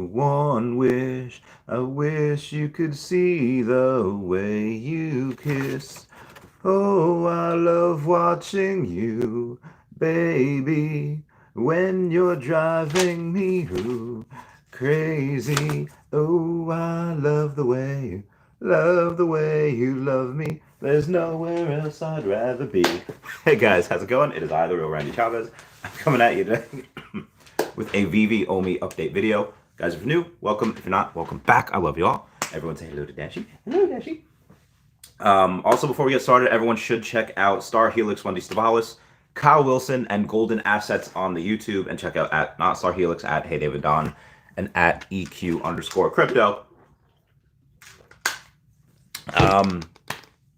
One wish, I wish you could see the way you kiss. Oh, I love watching you, baby, when you're driving me crazy. Oh, I love the way you love me. There's nowhere else I'd rather be. Hey guys, how's it going? It is I, the real Randy Chavez. I'm coming at you today with a Veve OMI update video. Guys, if you're new, welcome. If you're not, welcome back. I love you all. Everyone say hello to Dashi. Hello, Dashi. Also, before we get started, everyone should check out Star Helix Wendy Stibalis, Kyle Willson, and Golden Assets on the YouTube, and check out at not Star Helix, at Hey David Don, and at EQ_crypto.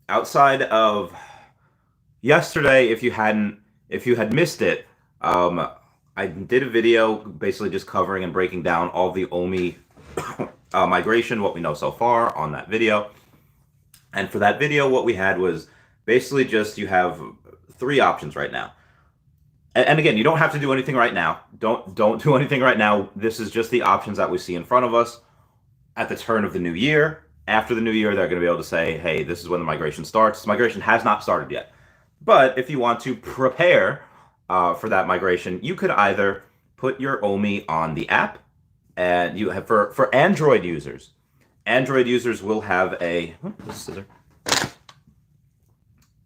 Outside of yesterday, if you had missed it, I did a video basically just covering and breaking down all the OMI migration, what we know so far on that video. And for that video, what we had was basically just you have three options right now. And again, you don't have to do anything right now. Don't do anything right now. This is just the options that we see in front of us at the turn of the new year. After the new year, they're going to be able to say, hey, this is when the migration starts. The migration has not started yet. But if you want to prepare for that migration, you could either put your OMI on the app, and you have for Android users. Android users will have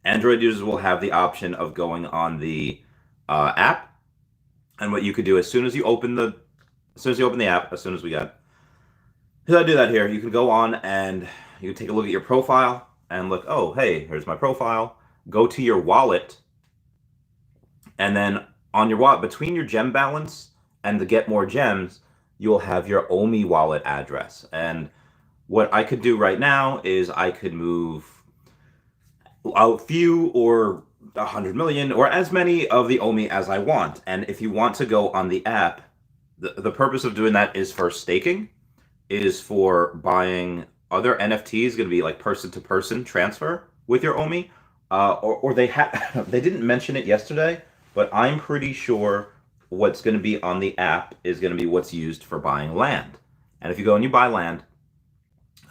Android users will have the option of going on the app, and what you could do as soon as you open the app, as soon as we got to do that here, you can go on and you can take a look at your profile and look. Oh, hey, here's my profile. Go to your wallet, and then on your wallet, between your gem balance and the get more gems, you'll have your OMI wallet address. And what I could do right now is I could move a few or 100 million or as many of the OMI as I want. And if you want to go on the app, the purpose of doing that is for staking, is for buying other NFTs, going to be like person-to-person transfer with your OMI. Or they didn't mention it yesterday, but I'm pretty sure what's going to be on the app is going to be what's used for buying land. And if you go and you buy land,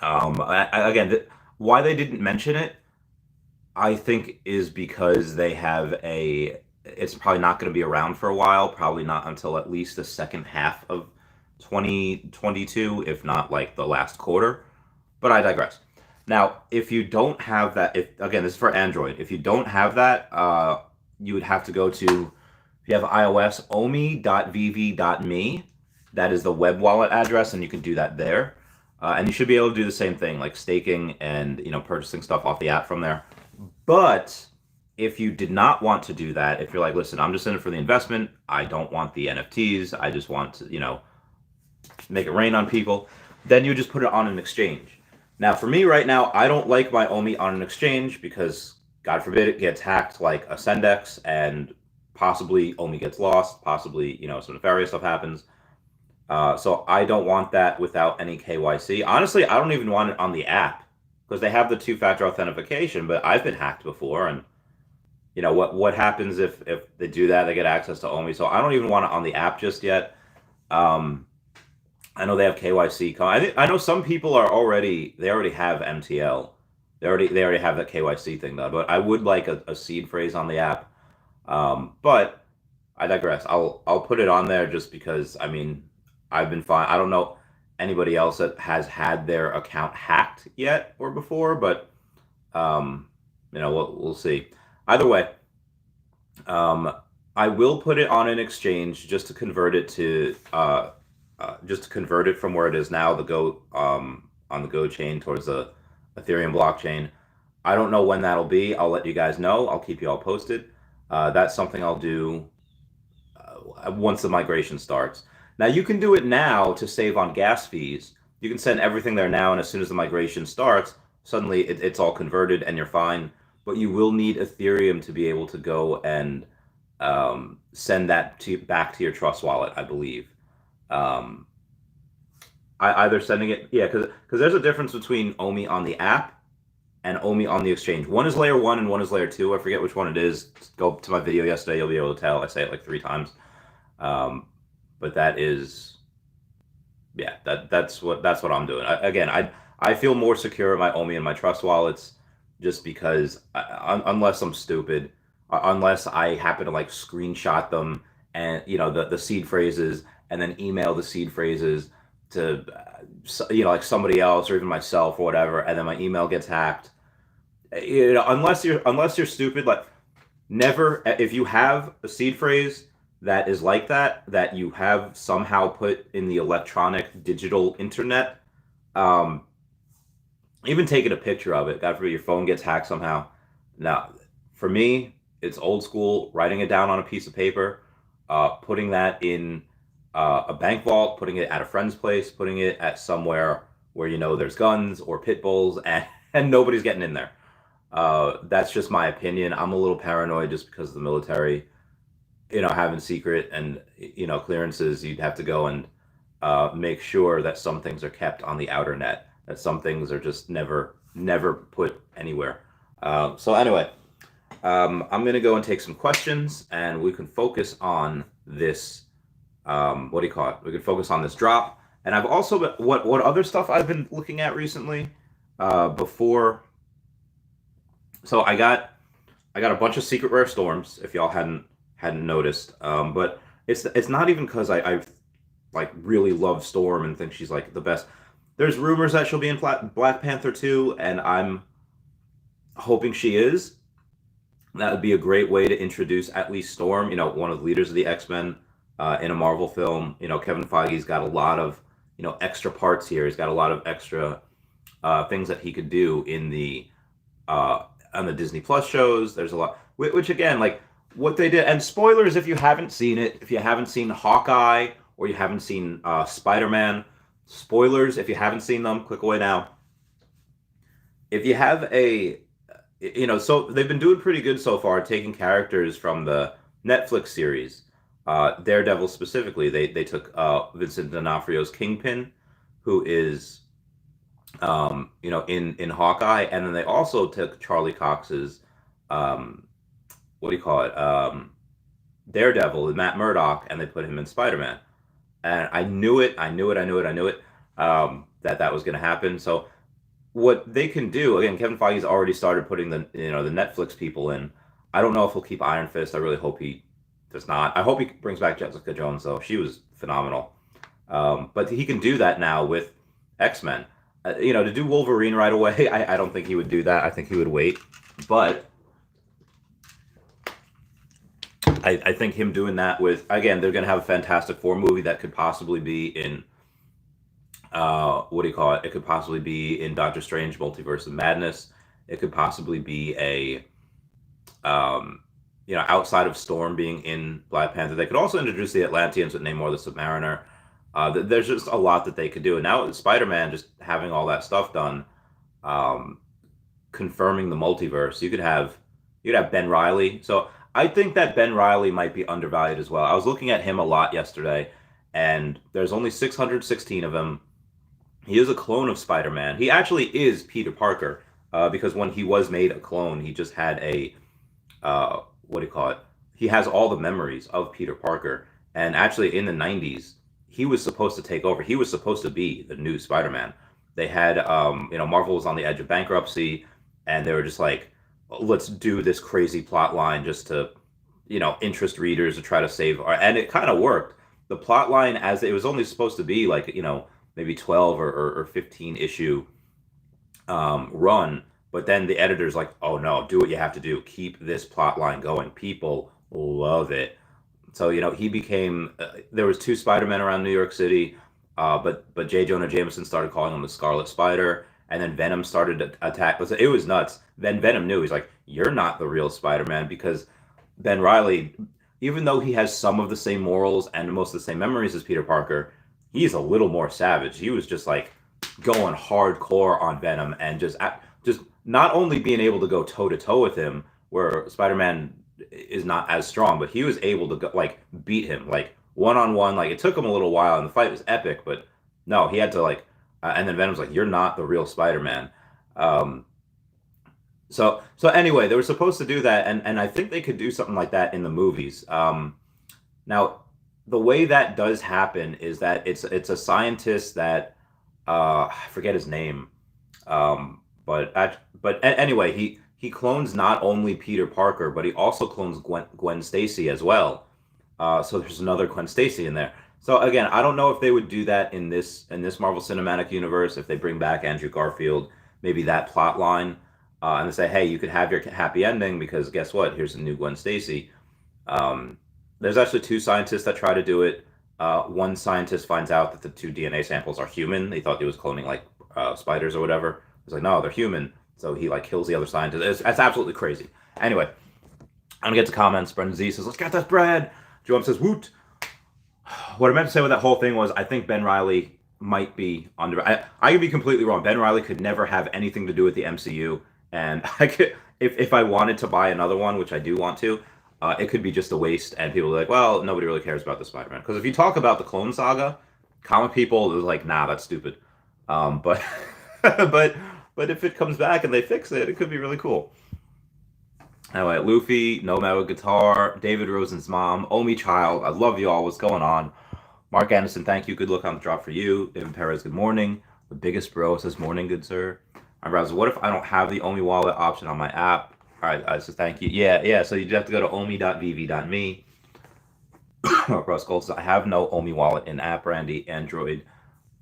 again, why they didn't mention it, I think, is because they have it's probably not going to be around for a while, probably not until at least the second half of 2022, if not like the last quarter. But I digress. Now, if you don't have that, again, this is for Android. If you don't have that, you would have to go to, if you have iOS, omi.vv.me. That is the web wallet address, and you can do that there. And you should be able to do the same thing, like staking and purchasing stuff off the app from there. But if you did not want to do that, if you're like, listen, I'm just in it for the investment, I don't want the NFTs, I just want to, make it rain on people, then you just put it on an exchange. Now, for me right now, I don't like my OMI on an exchange because, God forbid, it gets hacked like a Sendex, and possibly OMI gets lost, possibly, some nefarious stuff happens. So I don't want that without any KYC. Honestly, I don't even want it on the app because they have the two-factor authentication, but I've been hacked before, and what happens if they do that? They get access to OMI. So I don't even want it on the app just yet. I know they have KYC. I know some people already have MTL. They already have that KYC thing though. But I would like a seed phrase on the app. But I digress. I'll put it on there just because I've been fine. I don't know anybody else that has had their account hacked yet or before, but we'll see. Either way, I will put it on an exchange just to convert it to from where it is now, on the Go chain towards the Ethereum blockchain. I don't know when that'll be. I'll let you guys know. I'll keep you all posted. That's something I'll do once the migration starts. Now, you can do it now to save on gas fees. You can send everything there now, and as soon as the migration starts, suddenly it's all converted and you're fine. But you will need Ethereum to be able to go and send that back to your Trust wallet, I believe. Either sending it, yeah, because there's a difference between OMI on the app and OMI on the exchange. One is layer 1 and one is layer 2. I forget which one it is. Go to my video yesterday, you'll be able to tell. I say it like 3 times. But that is Yeah, that's what I'm doing. Again, I feel more secure in my OMI and my trust wallets just because unless I'm stupid, unless I happen to like screenshot them and the seed phrases and then email the seed phrases to like somebody else or even myself or whatever, and then my email gets hacked. Unless you're stupid, like never, if you have a seed phrase that is like that you have somehow put in the electronic digital internet, um, even taking a picture of it, God forbid your phone gets hacked somehow. Now, for me, it's old school, writing it down on a piece of paper, putting that in a bank vault, putting it at a friend's place, putting it at somewhere where there's guns or pit bulls, and nobody's getting in there. That's just my opinion. I'm a little paranoid just because of the military, having secret and clearances. You'd have to go and make sure that some things are kept on the outer net, that some things are just never put anywhere. So anyway, I'm gonna go and take some questions, and we can focus on this. What do you call it? We can focus on this drop. And I've also been, what other stuff I've been looking at recently. Before So I got a bunch of secret rare storms. If y'all hadn't noticed, but it's not even because I like really love Storm and think she's like the best. There's rumors that she'll be in Black Panther 2, and I'm hoping she is. That would be a great way to introduce at least Storm, one of the leaders of the X-Men in a Marvel film. Kevin Feige's got a lot of extra parts here. He's got a lot of extra things that he could do in the on the Disney Plus shows. There's a lot, which again, like what they did. And spoilers if you haven't seen it, if you haven't seen Hawkeye or you haven't seen Spider-Man. Spoilers if you haven't seen them, click away now. If you have so they've been doing pretty good so far, taking characters from the Netflix series, Daredevil specifically. They took Vincent D'Onofrio's Kingpin, who is in Hawkeye, and then they also took Charlie Cox's, what do you call it, Daredevil, Matt Murdock, and they put him in Spider-Man. And I knew it, that was going to happen. So what they can do, again, Kevin Feige's already started putting the Netflix people in. I don't know if he'll keep Iron Fist. I really hope he does not. I hope he brings back Jessica Jones, though. She was phenomenal. But he can do that now with X-Men. To do Wolverine right away, I don't think he would do that. I think he would wait. But I think him doing that with, again, they're going to have a Fantastic Four movie that could possibly be in, what do you call it? It could possibly be in Doctor Strange Multiverse of Madness. It could possibly be outside of Storm being in Black Panther. They could also introduce the Atlanteans with Namor the Submariner. There's just a lot that they could do. And now with Spider-Man just having all that stuff done, confirming the multiverse, you could have Ben Reilly. So I think that Ben Reilly might be undervalued as well. I was looking at him a lot yesterday, and there's only 616 of him. He is a clone of Spider-Man. He actually is Peter Parker, because when he was made a clone, he just had what do you call it? He has all the memories of Peter Parker. And actually in the 90s, he was supposed to take over. He was supposed to be the new Spider-Man. They had, Marvel was on the edge of bankruptcy, and they were just like, let's do this crazy plot line just to, interest readers to try to save. And it kind of worked. The plot line, as it was only supposed to be like, maybe 12 or 15 issue run. But then the editor's like, oh no, do what you have to do. Keep this plot line going. People love it. So he became. There was two Spider-Men around New York City, but J. Jonah Jameson started calling him the Scarlet Spider, and then Venom started to attack. It was nuts. Then Venom knew. He's like, you're not the real Spider-Man, because Ben Reilly, even though he has some of the same morals and most of the same memories as Peter Parker, he's a little more savage. He was just like going hardcore on Venom, and just not only being able to go toe to toe with him, where Spider-Man is not as strong, but he was able to go, beat him one on one. It took him a little while, and the fight was epic, but no, he had to and then Venom's like, you're not the real Spider-Man. So anyway, they were supposed to do that, and I think they could do something like that in the movies. Now the way that does happen is that it's a scientist that I forget his name. Anyway, he clones not only Peter Parker, but he also clones Gwen Stacy as well. So there's another Gwen Stacy in there. So again, I don't know if they would do that in this Marvel Cinematic Universe if they bring back Andrew Garfield, maybe that plot line, and they say, hey, you could have your happy ending because guess what? Here's a new Gwen Stacy. Um, there's actually two scientists that try to do it. One scientist finds out that the two DNA samples are human. They thought he was cloning like spiders or whatever. He's like, no, they're human. So he like kills the other scientist. That's absolutely crazy. Anyway, I'm gonna get to comments. Brendan Z says, let's get that bread. Joe says, woot. What I meant to say with that whole thing was I think Ben Reilly might be under. I could be completely wrong. Ben Reilly could never have anything to do with the MCU, and I could if I wanted to buy another one, which I do want to. It could be just a waste, and people are like, well, nobody really cares about the Spider-Man. Because if you talk about the Clone Saga, comic people are like, nah, that's stupid. But but if it comes back and they fix it, it could be really cool. Anyway, Luffy, No Metal Guitar, David Rosen's mom, Omi Child, I love you all. What's going on? Mark Anderson, thank you. Good luck on the drop for you. David Perez, good morning. The biggest bro says, morning, good sir. My browser, what if I don't have the Omi wallet option on my app? All right, I says thank you. Yeah. So you have to go to omi.vv.me. Russ Gold says, I have no Omi wallet in app, Randy. Android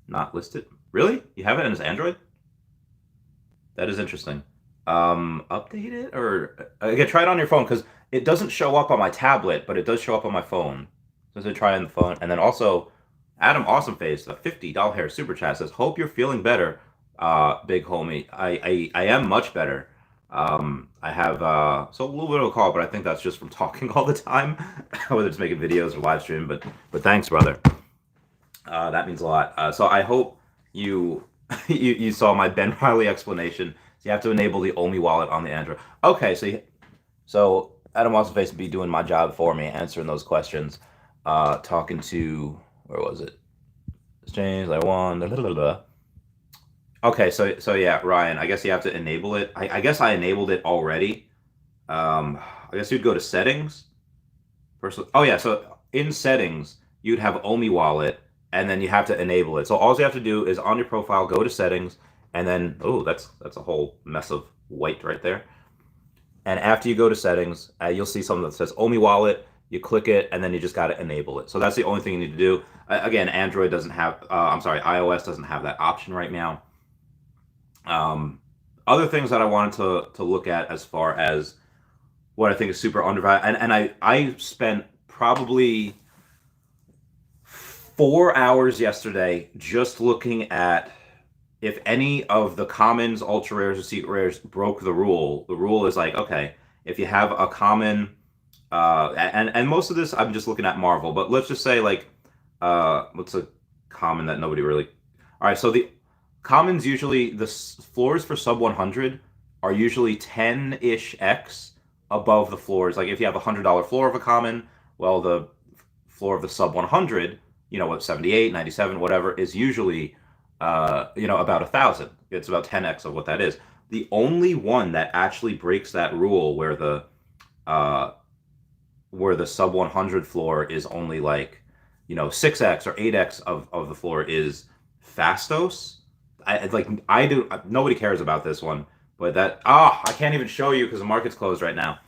not listed. Really? You have it as Android? That is interesting. Update it or again, try it on your phone because it doesn't show up on my tablet, but it does show up on my phone. So try it on the phone. And then also, Adam Awesomeface, a $50 hair super chat says, hope you're feeling better, big homie. I am much better. I have so a little bit of a call, but I think that's just from talking all the time, whether it's making videos or live stream. But thanks, brother. That means a lot. So I hope you you saw my Ben Reilly explanation. So you have to enable the OMI wallet on the Android. Okay, so Adam Awesomeface would be doing my job for me, answering those questions. Talking to where was it? James, I won. Okay, so yeah, Ryan. I guess you have to enable it. I guess I enabled it already. I guess you'd go to settings. Oh yeah, so in settings you'd have OMI wallet, and then you have to enable it. So all you have to do is on your profile go to settings, and then that's a whole mess of white right there. And after you go to settings, you'll see something that says OMI wallet. You click it, and then you just got to enable it. So that's the only thing you need to do. Again, Android doesn't have. I'm sorry, iOS doesn't have that option right now. Other things that I wanted to look at as far as what I think is super undervalued, and I spent probably 4 hours yesterday just looking at if any of the commons, ultra rares, or secret rares broke the rule. The rule is like, okay, if you have a common, and most of this I'm just looking at Marvel, but let's just say like, what's a common that nobody really. All right, so the commons usually the floors for sub 100 are usually 10-ish x above the floors. Like if you have $100 floor of a common, well, the floor of the sub 100, what 78, 97, whatever, is usually about 1,000. It's about 10x of what that is. The only one that actually breaks that rule where the sub 100 floor is only like 6x or 8x of the floor is Fastos. Nobody cares about this one, but I can't even show you because the market's closed right now.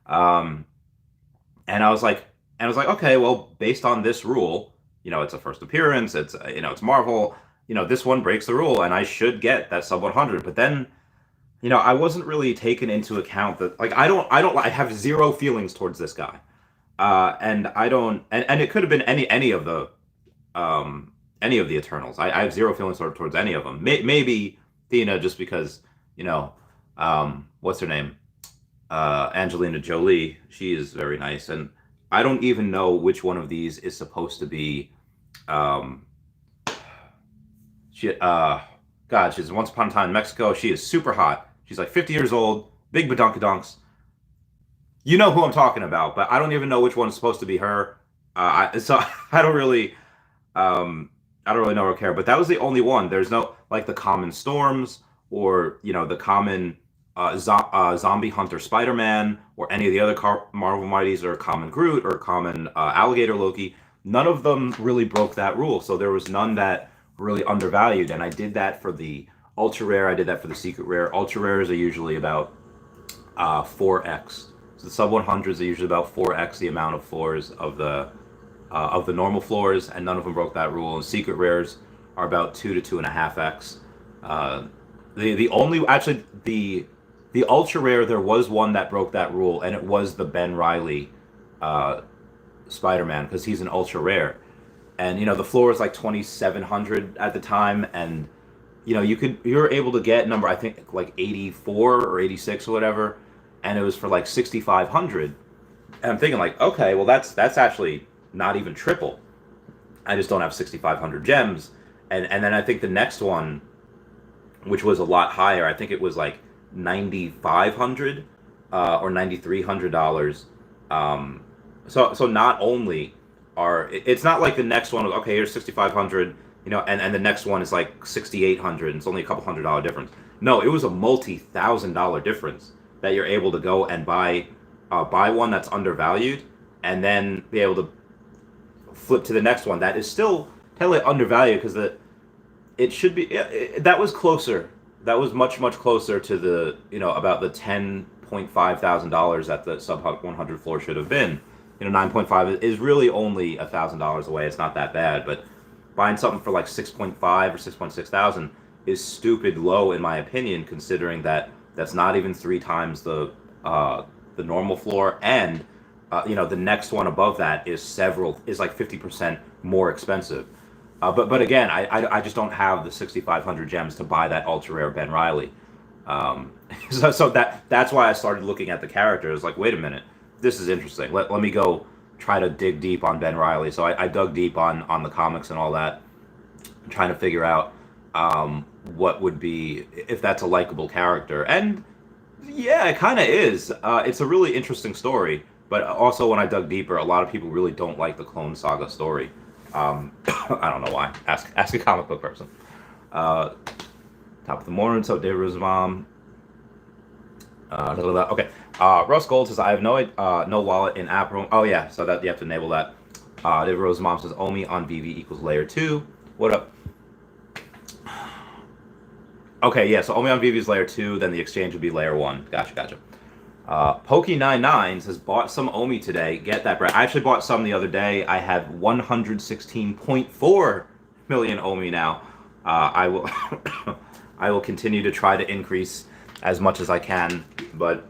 And I was like, okay, well, based on this rule, it's a first appearance, it's it's Marvel, this one breaks the rule, and I should get that sub 100. But then, I wasn't really taken into account that I have zero feelings towards this guy, and I don't, and it could have been any of the Eternals. I have zero feelings towards any of them. Maybe Thena, just because what's her name, Angelina Jolie. She is very nice, and I don't even know which one of these is supposed to be. She's Once Upon a Time in Mexico. She is super hot. She's like 50 years old, big badonkadonks. You know who I'm talking about, but I don't even know which one is supposed to be her. So I don't really know or care. But that was the only one. There's no like the common storms or the common zombie hunter Spider-Man or any of the other Marvel Mighties or common Groot or common alligator Loki. none of them really broke that rule. So there was none that really undervalued. And I did that for the ultra rare. I did that for the secret rare. Ultra rares are usually about 4x. So the sub 100s are usually about 4x the amount of floors of the normal floors, and none of them broke that rule. And secret rares are about 2 to 2.5x. The only actually the ultra rare, there was one that broke that rule, and it was the Ben Reilly Spider-Man, because he's an ultra rare, and the floor was like 2,700 at the time, and you were able to get number, I think, like 84 or 86 or whatever, and it was for like 6,500. And I'm thinking like, okay, well that's actually not even triple. I just don't have 6,500 gems. And then I think the next one, which was a lot higher, I think it was like 9,500 or $9,300. So not only it's not like the next one was, okay, here's 6,500, and the next one is like 6,800, and it's only a couple $100 difference. No, it was a multi-$1,000 difference that you're able to go and buy one that's undervalued, and then be able to flip to the next one that is still totally undervalued, because it should be, that was closer. That was much closer to the about the $10,500 that the sub 100 floor should have been. 9.5 is really only $1,000 away. It's not that bad, but buying something for like 6.5 or 6.6 thousand is stupid low in my opinion, considering that that's not even 3 times the normal floor, and the next one above that is like 50% more expensive. But again, I just don't have the 6,500 gems to buy that ultra rare Ben Reilly. So that's why I started looking at the characters. Like, wait a minute, this is interesting. Let me go try to dig deep on Ben Reilly. So I dug deep on the comics and all that, trying to figure out what would be, if that's a likable character. And yeah, it kind of is. It's a really interesting story. But also, when I dug deeper, a lot of people really don't like the Clone Saga story. I don't know why. Ask a comic book person. Top of the morning. So David's mom. Okay. Russ Gold says, I have no wallet in app room. Oh yeah, so that you have to enable that. David Rose's mom says, OMI on Veve equals layer 2. What up? Okay, yeah, so OMI on Veve is layer 2, then the exchange would be layer 1. Gotcha. Pokey99 says, bought some OMI today. Get that, Brad. I actually bought some the other day. I have 116.4 million OMI now. I will I will continue to try to increase as much as I can, but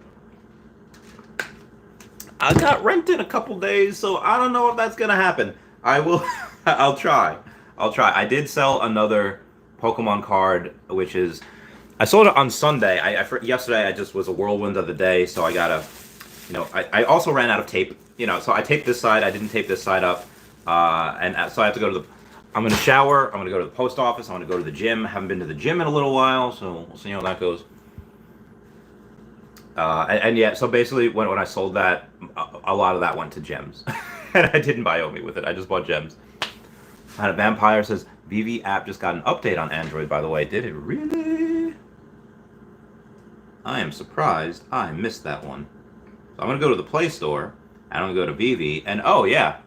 I got rent in a couple days, so I don't know if that's gonna happen. I'll try. I did sell another Pokemon card, which is, I sold it on Sunday. Yesterday I just was a whirlwind of the day, so I gotta, I also ran out of tape. So I taped this side. I didn't tape this side up, and so I have to go to I'm gonna shower. I'm gonna go to the post office. I'm gonna go to the gym. I haven't been to the gym in a little while, so we'll see how that goes. And yeah, so basically when I sold that, a lot of that went to gems. And I didn't buy OMI with it. I just bought gems. And a Vampire says, Veve app just got an update on Android, by the way. Did it really? I am surprised I missed that one. So I'm going to go to the Play Store, and I'm going to go to Veve, and oh yeah,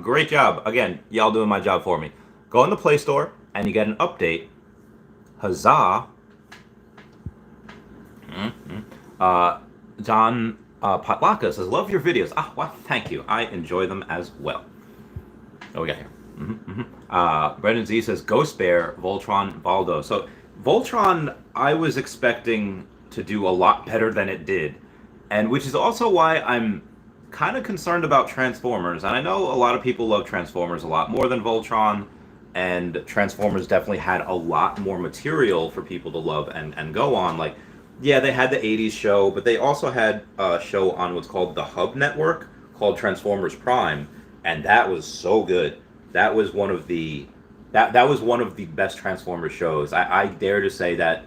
great job. Again, y'all doing my job for me. Go in the Play Store, and you get an update. Huzzah. John Patlaka says, love your videos. Well, thank you. I enjoy them as well. Oh, we got here. Brendan Z says, Ghost Bear, Voltron, Valdo. So Voltron, I was expecting to do a lot better than it did, and which is also why I'm kind of concerned about Transformers. And I know a lot of people love Transformers a lot more than Voltron, and Transformers definitely had a lot more material for people to love and go on. Like, yeah, they had the 80s show, but they also had a show on what's called the Hub Network called Transformers Prime, and that was so good. That was one of the that was one of the best Transformers shows. I dare to say that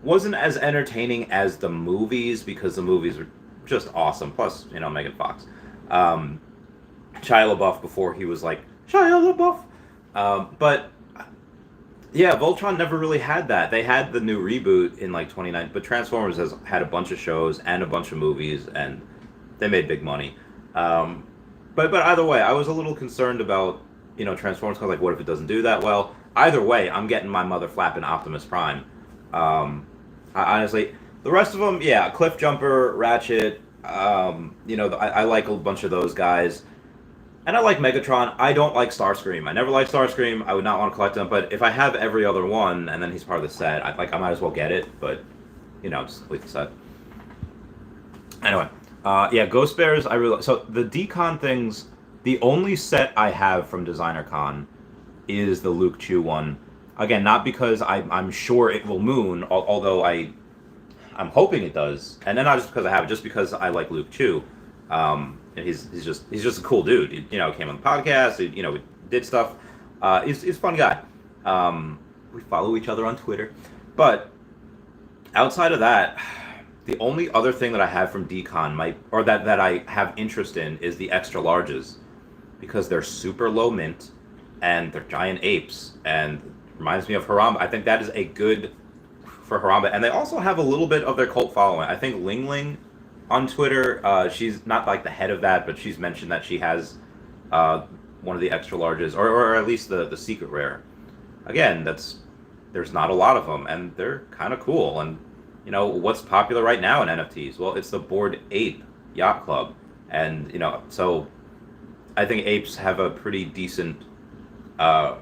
wasn't as entertaining as the movies, because the movies were just awesome. Plus, Megan Fox, Shia LaBeouf before he was like Shia LaBeouf. But yeah, Voltron never really had that. They had the new reboot in like 29, but Transformers has had a bunch of shows and a bunch of movies, and they made big money. But either way, I was a little concerned about Transformers card. Like, what if it doesn't do that well? Either way, I'm getting my mother flapping Optimus Prime. Honestly, the rest of them, yeah, Cliff Jumper, Ratchet. I like a bunch of those guys. And I like Megatron. I don't like Starscream. I never liked Starscream. I would not want to collect him. But if I have every other one and then he's part of the set, I might as well get it. But just complete the set. Anyway, Ghost Bears. So the Decon things. The only set I have from Designer Con is the Luke Chew one. Again, not because I'm sure it will moon, although I'm hoping it does, and then not just because I have it, just because I like Luke Chew. And he's just a cool dude. He, came on the podcast. We did stuff. He's a fun guy. We follow each other on Twitter, but outside of that, the only other thing that I have from Decon that I have interest in is the extra larges, because they're super low mint and they're giant apes and reminds me of Harambe. I think that is a good for Harambe, and they also have a little bit of their cult following. I think Ling Ling on Twitter, she's not like the head of that, but she's mentioned that she has one of the extra larges, or at least the secret rare. Again, there's not a lot of them, and they're kind of cool. And what's popular right now in NFTs? Well, it's the Bored Ape Yacht Club, and so I think apes have a pretty decent a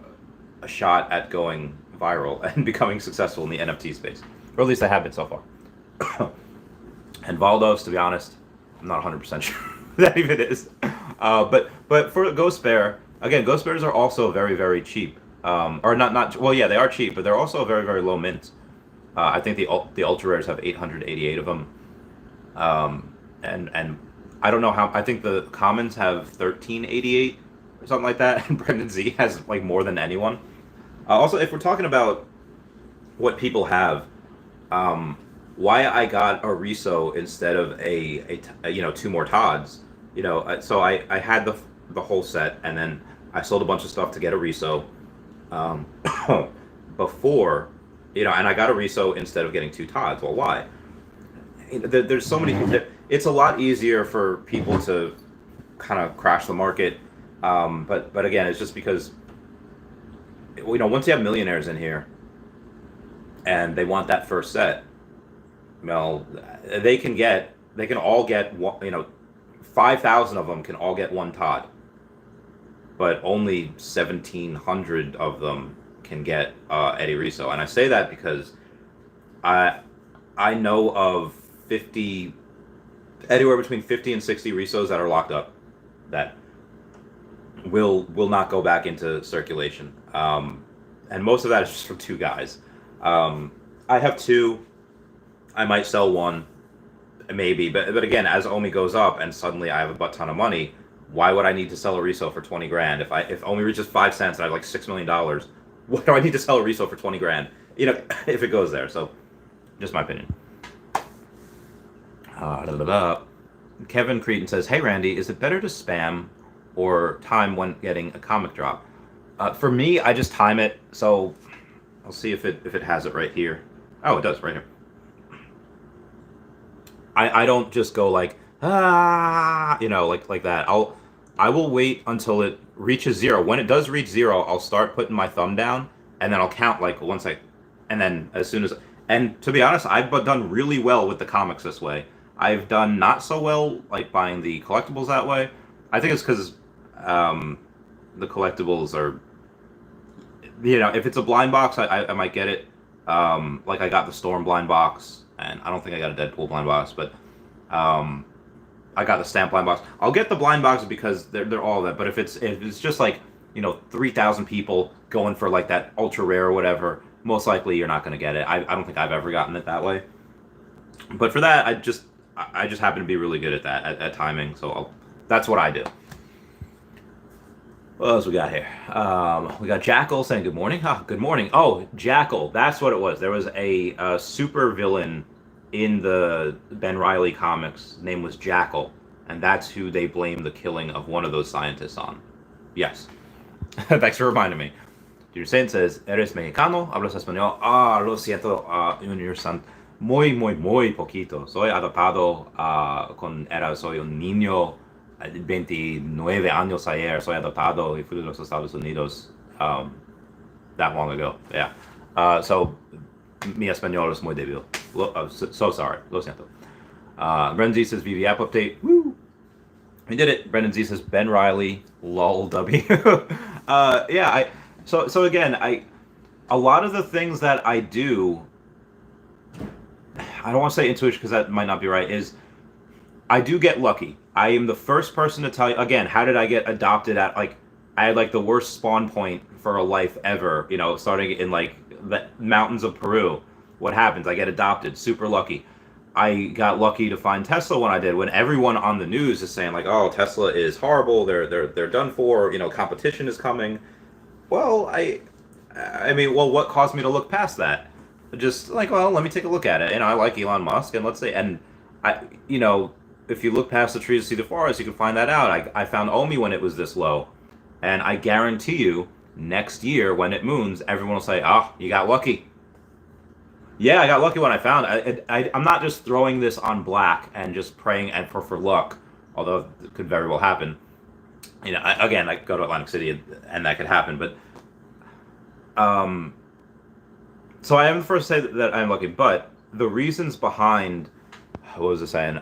shot at going viral and becoming successful in the NFT space, or at least they have been so far. And Valdos, to be honest, I'm not 100% sure that even is. But for Ghost Bear, again, Ghost Bears are also very, very cheap. Or not. Well, yeah, they are cheap, but they're also very, very low mint. I think the ultra rares have 888 of them. And I don't know how. I think the commons have 1388 or something like that. And Brendan Z has like more than anyone. Also, if we're talking about what people have, why I got a Riso instead of a two more Todds. So I had the whole set, and then I sold a bunch of stuff to get a Riso. Before, and I got a Riso instead of getting two Todds. Well, why? There's so many. It's a lot easier for people to kind of crash the market. But again, it's just because once you have millionaires in here, and they want that first set, well, they can all get 5,000 of them can all get one Todd, but only 1,700 of them can get Eddie Riso. And I say that because I know of anywhere between 50 and 60 Risos that are locked up that will not go back into circulation. And most of that is just from two guys. I have two. I might sell one, maybe, but again, as OMI goes up and suddenly I have a butt ton of money, why would I need to sell a Riso for 20 grand? If OMI reaches 5 cents and I have like $6 million, what do I need to sell a Riso for 20 grand? If it goes there. So, just my opinion. Kevin Cretan says, "Hey Randy, is it better to spam or time when getting a comic drop?" For me, I just time it. So I'll see if it has it right here. Oh, it does right here. I don't just go like like that. I will wait until it reaches 0. When it does reach 0, I'll start putting my thumb down, and then I'll count like once and then as soon as. And to be honest, I've done really well with the comics this way. I've done not so well like buying the collectibles that way. I think it's because the collectibles are, if it's a blind box, I might get it. Like I got the Storm blind box, and I don't think I got a Deadpool blind box, but I got the Stamp blind box. I'll get the blind box because they're all that. But if it's just like 3,000 people going for like that ultra rare or whatever, most likely you're not going to get it. I don't think I've ever gotten it that way. But for that, I just happen to be really good at that at timing. So that's what I do. What else we got here? We got Jackal saying good morning. Good morning. Oh, Jackal. That's what it was. There was a super villain in the Ben Reilly comics. Name was Jackal, and that's who they blame the killing of one of those scientists on. Yes. Thanks for reminding me. Junior Saint says, "Eres mexicano? ¿Hablas español?" Lo siento, Junior Saint. Muy poquito. Soy adoptado soy un niño 29 años ayer soy adoptado y fui de los Estados Unidos that long ago. Yeah. So mi español es muy débil. So sorry. Lo siento. Brendan Z says VV app update. Woo! We did it. Brendan Z says Ben Riley. Lol W. Yeah. So again, a lot of the things that I do, I don't want to say intuition because that might not be right, is I do get lucky. I am the first person to tell you, again, how did I get adopted at, like, I had, like, the worst spawn point for a life ever, you know, starting in, like, the mountains of Peru. What happens? I get adopted. Super lucky. I got lucky to find Tesla when I did, when everyone on the news is saying, like, oh, Tesla is horrible, they're done for, you know, competition is coming. Well, I mean, well, what caused me to look past that? Just like, well, let me take a look at it. And I like Elon Musk, and let's say, and you know, if you look past the trees to see the forest, you can find that out. I found OMI when it was this low, and I guarantee you, next year when it moons, everyone will say, "Oh, you got lucky." Yeah, I got lucky when I found it. I'm not just throwing this on black and just praying and for luck, although it could very well happen. You know, again, I go to Atlantic City and that could happen, but so I am the first to say that I'm lucky, but the reasons behind, what was I saying?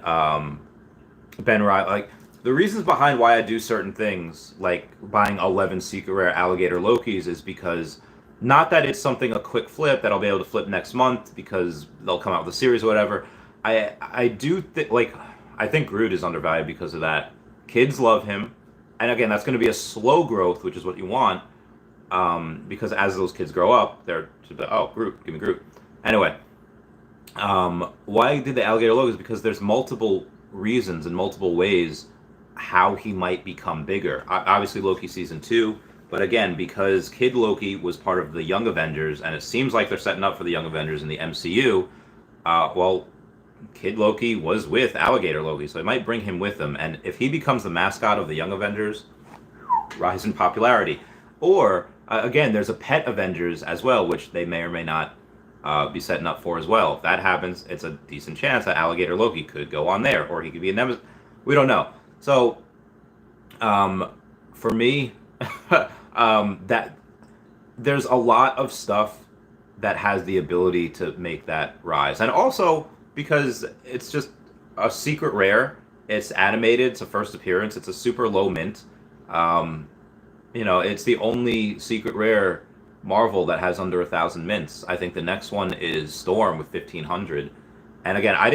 Ben Riley, like the reasons behind why I do certain things, like buying 11 secret rare alligator Lokis, is because not that it's something a quick flip that I'll be able to flip next month because they'll come out with a series or whatever. I do like I think Groot is undervalued because of that. Kids love him, and again, that's going to be a slow growth, which is what you want. Because as those kids grow up, they're just like, oh, Groot, give me Groot. Anyway, why did the alligator Loki? Is because there's multiple reasons and multiple ways how he might become bigger. Obviously, Loki season 2, but again, because Kid Loki was part of the Young Avengers, and it seems like they're setting up for the Young Avengers in the MCU. Well, Kid Loki was with Alligator Loki, so it might bring him with them. And if he becomes the mascot of the Young Avengers, rise in popularity. Or again, there's a Pet Avengers as well, which they may or may not be setting up for as well. If that happens, it's a decent chance that Alligator Loki could go on there, or he could be a nemesis. We don't know. So, for me, that there's a lot of stuff that has the ability to make that rise, and also because it's just a secret rare. It's animated. It's a first appearance. It's a super low mint. You know, it's the only secret rare Marvel that has under 1,000 mints. I think the next one is Storm with 1,500. And again, I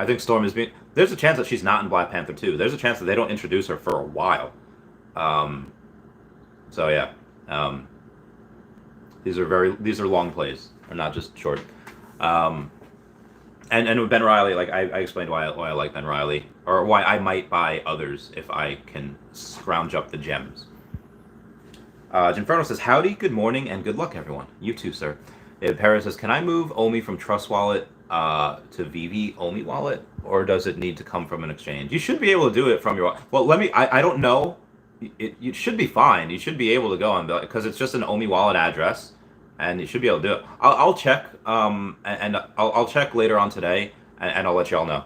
think Storm is being. There's a chance that she's not in Black Panther 2. There's a chance that they don't introduce her for a while. So yeah, these are long plays. They're not just short. And with Ben Riley, like I explained why I like Ben Riley, or why I might buy others if I can scrounge up the gems. Ginferno says, howdy, good morning, and good luck, everyone. You too, sir. David Perez says, can I move OMI from Trust Wallet to Veve OMI Wallet, or does it need to come from an exchange? You should be able to do it from your... Well, I don't know. It should be fine. You should be able to go on, because it's just an OMI Wallet address, and you should be able to do it. I'll check, and I'll check later on today, and I'll let y'all know.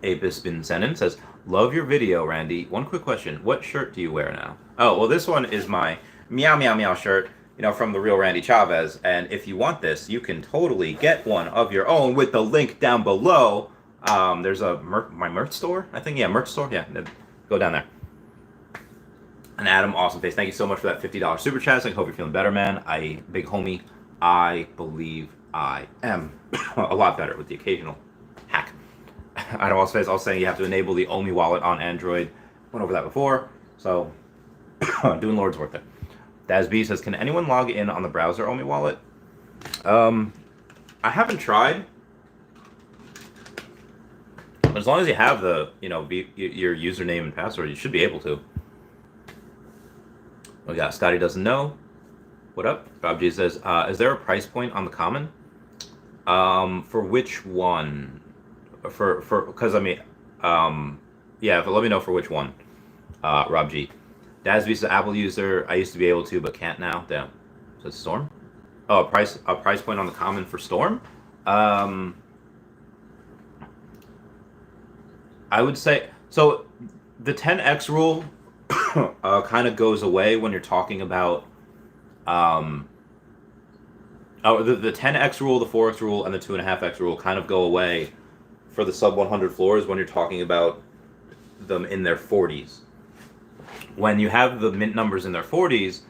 Apis Bin Senin says, love your video, Randy. One quick question. What shirt do you wear now? Oh, well, this one is my Meow Meow Meow shirt, you know, from the real Randy Chavez. And if you want this, you can totally get one of your own with the link down below. There's my merch store, I think. Yeah, merch store. Yeah, go down there. And Adam, awesome face. Thank you so much for that $50 super chat. I hope you're feeling better, man. Big homie, I believe I am a lot better with the occasional hack. Adam, awesome face. I was saying you have to enable the OMI wallet on Android. Went over that before. So, doing Lord's work there. Daz B says, can anyone log in on the browser OMI wallet? I haven't tried. But as long as you have the, you know, your username and password, you should be able to. We got Scotty doesn't know. What up? Bob G says, is there a price point on the common? For which one? Because I mean, yeah, but let me know for which one. Rob G. Dasby is an Apple user. I used to be able to, but can't now. Damn. So it's Storm? Oh, a price point on the common for Storm? I would say so. The 10x rule kind of goes away when you're talking about um, the 10x rule, the 4x rule, and the 2.5x rule kind of go away for the sub 100 floors when you're talking about them in their 40s. When you have the mint numbers in their 40s,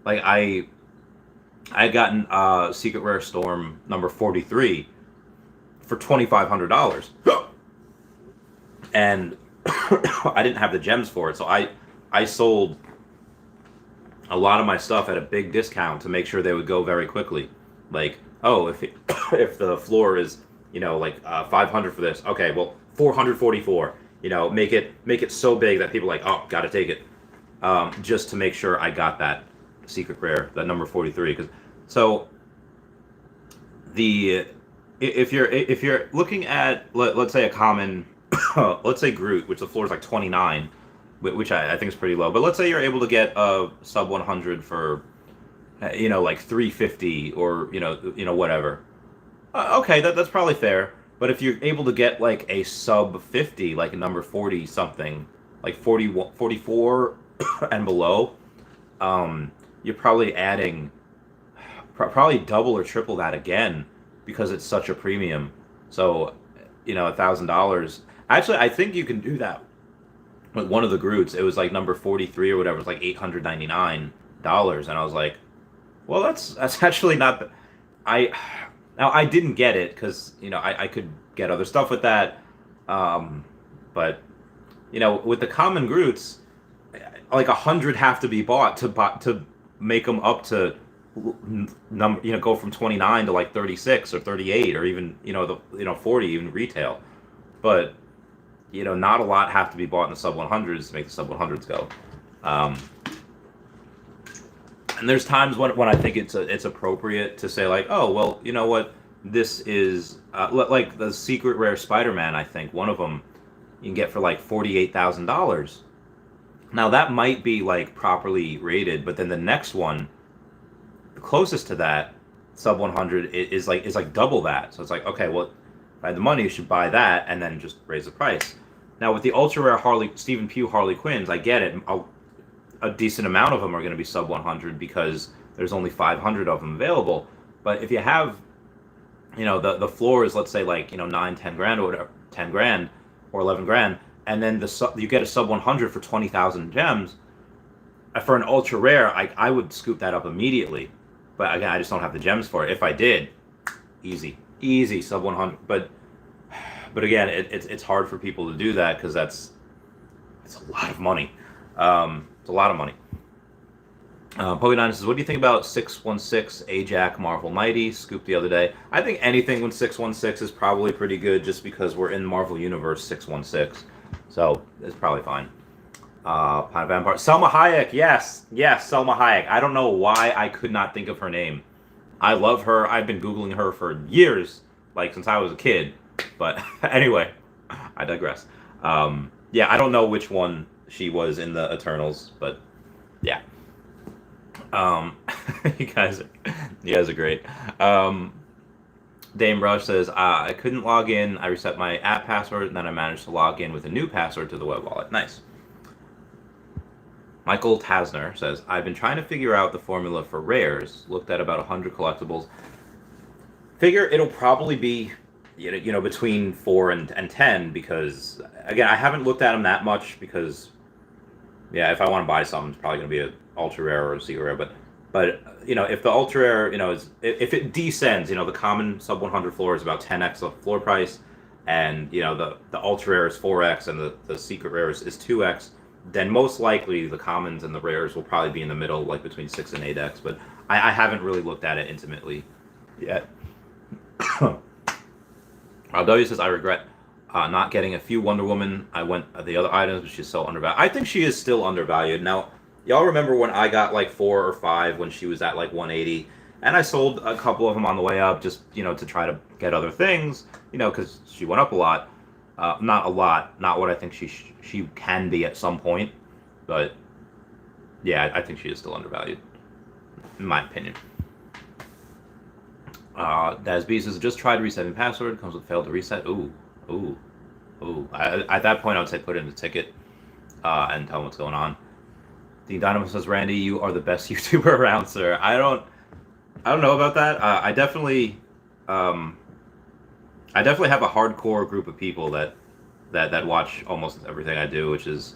like I had gotten Secret Rare Storm number 43 for $2,500, and I didn't have the gems for it, so I sold a lot of my stuff at a big discount to make sure they would go very quickly. Like, oh, if the floor is like 500 for this, okay, well 444. Make it so big that people are like, oh, gotta take it, just to make sure I got that secret rare, that number 43. Because so the if you're looking at let's say a common let's say Groot, which the floor is like 29, which I think is pretty low, but let's say you're able to get a sub 100 for like 350 or whatever. Okay, that's probably fair. But if you're able to get like a sub 50, like a number 40 something, like 41, 44 and below, you're probably adding probably double or triple that again because it's such a premium. So, $1,000. Actually, I think you can do that with one of the Groots. It was like number 43 or whatever. It was like $899, and I was like, well, that's actually not. I didn't get it because I could get other stuff with that, but with the common Groots, like 100 have to be bought to make them up to number, go from 29 to like 36 or 38 or even 40 even retail, but not a lot have to be bought in the sub 100s to make the sub 100s go. And there's times when I think it's appropriate to say like, oh well, you know what, this is like the secret rare Spider-Man. I think one of them you can get for like $48,000. Now that might be like properly rated, but then the next one, the closest to that, sub 100 is like double that. So it's like, okay, well, if I had the money, you should buy that and then just raise the price. Now with the ultra rare Stephen Pugh Harley Quinns, I get it. A decent amount of them are going to be sub 100 because there's only 500 of them available. But if you have, the floor is, let's say, like 9-10 grand or whatever, 10 grand or 11 grand, and then you get a sub 100 for 20,000 gems. For an ultra rare, I would scoop that up immediately. But again, I just don't have the gems for it. If I did, easy sub 100. But again, it's hard for people to do that because it's a lot of money. It's a lot of money. Poke9 says, what do you think about 616 Ajax Marvel Mighty? Scoop the other day. I think anything with 616 is probably pretty good just because we're in Marvel Universe 616. So it's probably fine. Pine Vampire. Selma Hayek, yes, Selma Hayek. I don't know why I could not think of her name. I love her. I've been Googling her for years, like since I was a kid. But anyway, I digress. Yeah, I don't know which one she was in the Eternals, but yeah. You guys are great. Dame Rush says, I couldn't log in. I reset my app password, and then I managed to log in with a new password to the web wallet. Nice. Michael Tasner says, I've been trying to figure out the formula for rares. Looked at about 100 collectibles. Figure it'll probably be, between 4 and 10 because, again, I haven't looked at them that much because, yeah, if I want to buy something, it's probably going to be an ultra rare or a secret rare. But if the ultra rare, if it descends, the common sub 100 floor is about 10x the floor price, and the ultra rare is 4x, and the secret rare is 2x, then most likely the commons and the rares will probably be in the middle, like between 6 and 8x. But I haven't really looked at it intimately yet. W says, I regret not getting a few Wonder Woman. I went the other items, but she's so undervalued. I think she is still undervalued. Now, y'all remember when I got like 4 or 5 when she was at like 180, and I sold a couple of them on the way up just, to try to get other things, because she went up a lot. Not a lot, not what I think she can be at some point, but yeah, I think she is still undervalued, in my opinion. Daz B says, just tried resetting password, comes with failed to reset. Ooh. Ooh, at that point, I would say put in the ticket and tell them what's going on. Dean Dynamo says, Randy, you are the best YouTuber around, sir. I don't know about that. Um, I definitely have a hardcore group of people that watch almost everything I do, which is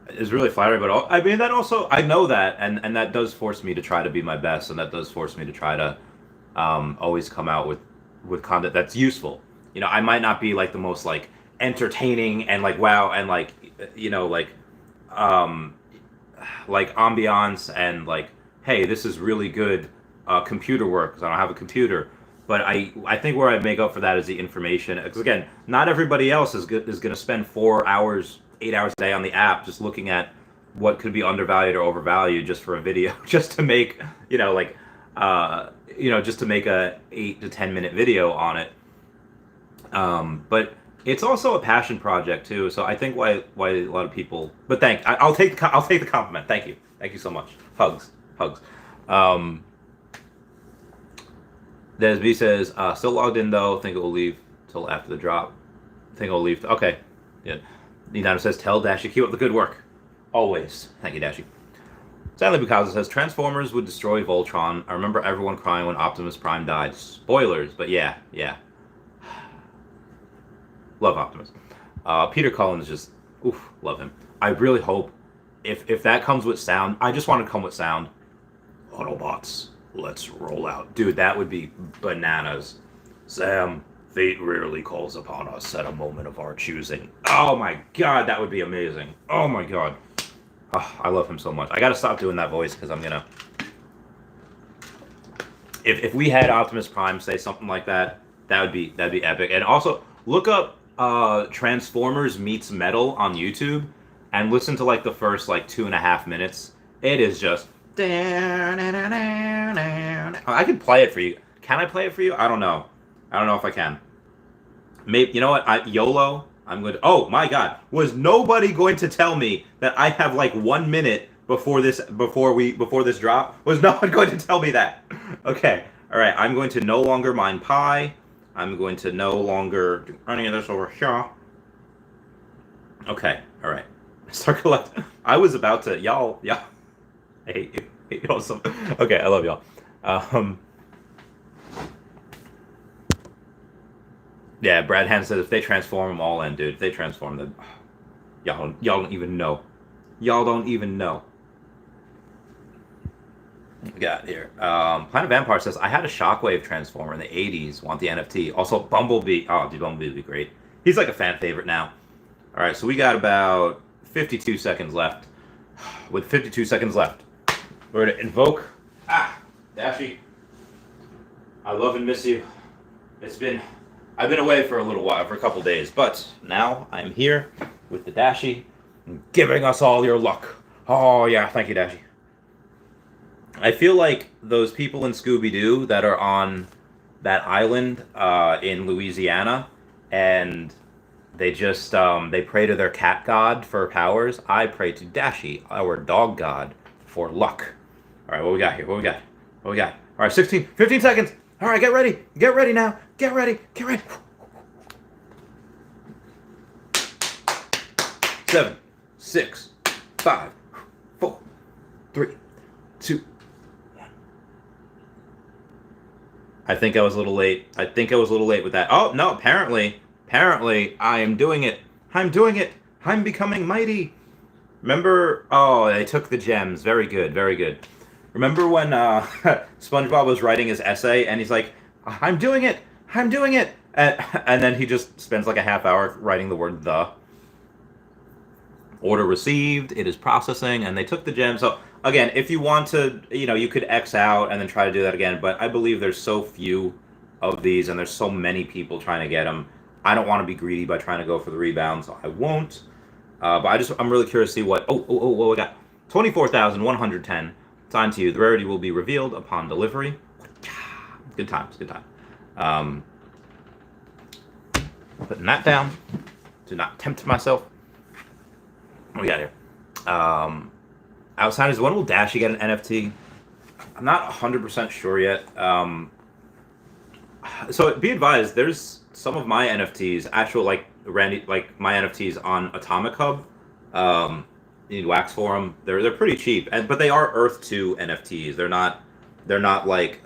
really flattering. But I mean, that also I know that, and that does force me to try to be my best, and that does force me to try to always come out with content that's useful. You know, I might not be like the most like entertaining and like wow and like you know um like ambiance and like hey, this is really good computer work because I don't have a computer. But I think where I make up for that is the information. Because again, not everybody else is going to spend 4 hours, 8 hours a day on the app just looking at what could be undervalued or overvalued just for a video, just to make uh, just to make a 8 to 10 minute video on it. But it's also a passion project too. So I think why a lot of people. But I'll take the compliment. Thank you so much. Hugs. Um, Desb says still logged in though. Think it will leave till after the drop. Think it will leave. Okay, yeah. Nidano says tell Dashi keep up the good work. Always. Thank you, Dashi. Sadly, Bukasa says Transformers would destroy Voltron. I remember everyone crying when Optimus Prime died. Spoilers, but yeah. Love Optimus. Peter Cullen is just, oof, love him. I really hope if that comes with sound, I just want to come with sound. Autobots, let's roll out. Dude, that would be bananas. Sam, fate rarely calls upon us at a moment of our choosing. Oh my god, that would be amazing. Oh my god. Oh, I love him so much. I gotta stop doing that voice because I'm gonna... If we had Optimus Prime say something like that, that'd be epic. And also, look up Transformers Meets Metal on YouTube and listen to like the first like 2.5 minutes. It is just... I can play it for you. Can I play it for you? I don't know. I don't know if I can. Maybe, you know what? YOLO. I'm going to. Oh my God! Was nobody going to tell me that I have like 1 minute before this drop? Was no one going to tell me that? Okay. All right. I'm going to no longer mine pi. I'm going to no longer do any of this over here. Okay. All right. Start collecting. I was about to y'all. I hate y'all so. Okay. I love y'all. Yeah, Brad Hand said if they transform them all in, dude. If they transform them, y'all don't even know. Y'all don't even know. What we got here? Planet Vampire says I had a Shockwave transformer in the '80s. Want the NFT? Also, Bumblebee. Oh, dude, Bumblebee would be great. He's like a fan favorite now. All right, so we got about 52 seconds left. With 52 seconds left, we're gonna invoke. Dashi. I love and miss you. I've been away for a little while, for a couple days, but now I'm here with the Dashi, giving us all your luck. Oh yeah, thank you, Dashi. I feel like those people in Scooby-Doo that are on that island in Louisiana, and they just they pray to their cat god for powers. I pray to Dashi, our dog god, for luck. All right, what we got here? What we got? All right, 15 seconds. All right, get ready. Get ready now. Get ready. 7, 6, 5, 4, 3, 2, 1. I think I was a little late. With that. Oh, no, apparently, I am doing it. I'm becoming mighty. Remember, they took the gems. Very good. Remember when SpongeBob was writing his essay and he's like, I'm doing it. And then he just spends like a half hour writing the word the. Order received, it is processing, and they took the gem. So again, if you want to, you could X out and then try to do that again. But I believe there's so few of these and there's so many people trying to get them. I don't want to be greedy by trying to go for the rebound, so I won't. But I'm really curious to see what we got. 24,110. It's on to you. The rarity will be revealed upon delivery. Good times. Putting that down. Do not tempt myself. What we got here? Outsiders, when will Dashi get an NFT? I'm not 100% sure yet. So be advised, there's some of my NFTs, actual like Randy, like my NFTs on Atomic Hub. Um, you need wax for them. They're pretty cheap, but they are Earth 2 NFTs. They're not like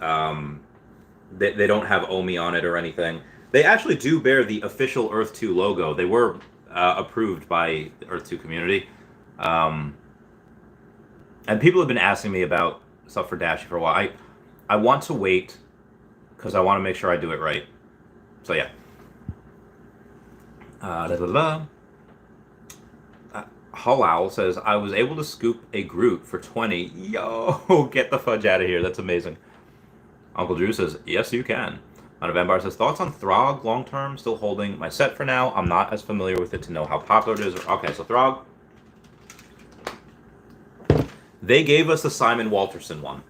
they don't have OMI on it or anything. They actually do bear the official Earth 2 logo. They were approved by the Earth 2 community. Um, and people have been asking me about stuff for Dashi for a while. I want to wait because I want to make sure I do it right. So yeah. Halal says, I was able to scoop a Groot for 20. Yo, get the fudge out of here. That's amazing. Uncle Drew says, yes, you can. Anna Van says, thoughts on Throg long term? Still holding my set for now. I'm not as familiar with it to know how popular it is. Okay, so Throg. They gave us the Simon Walterson one.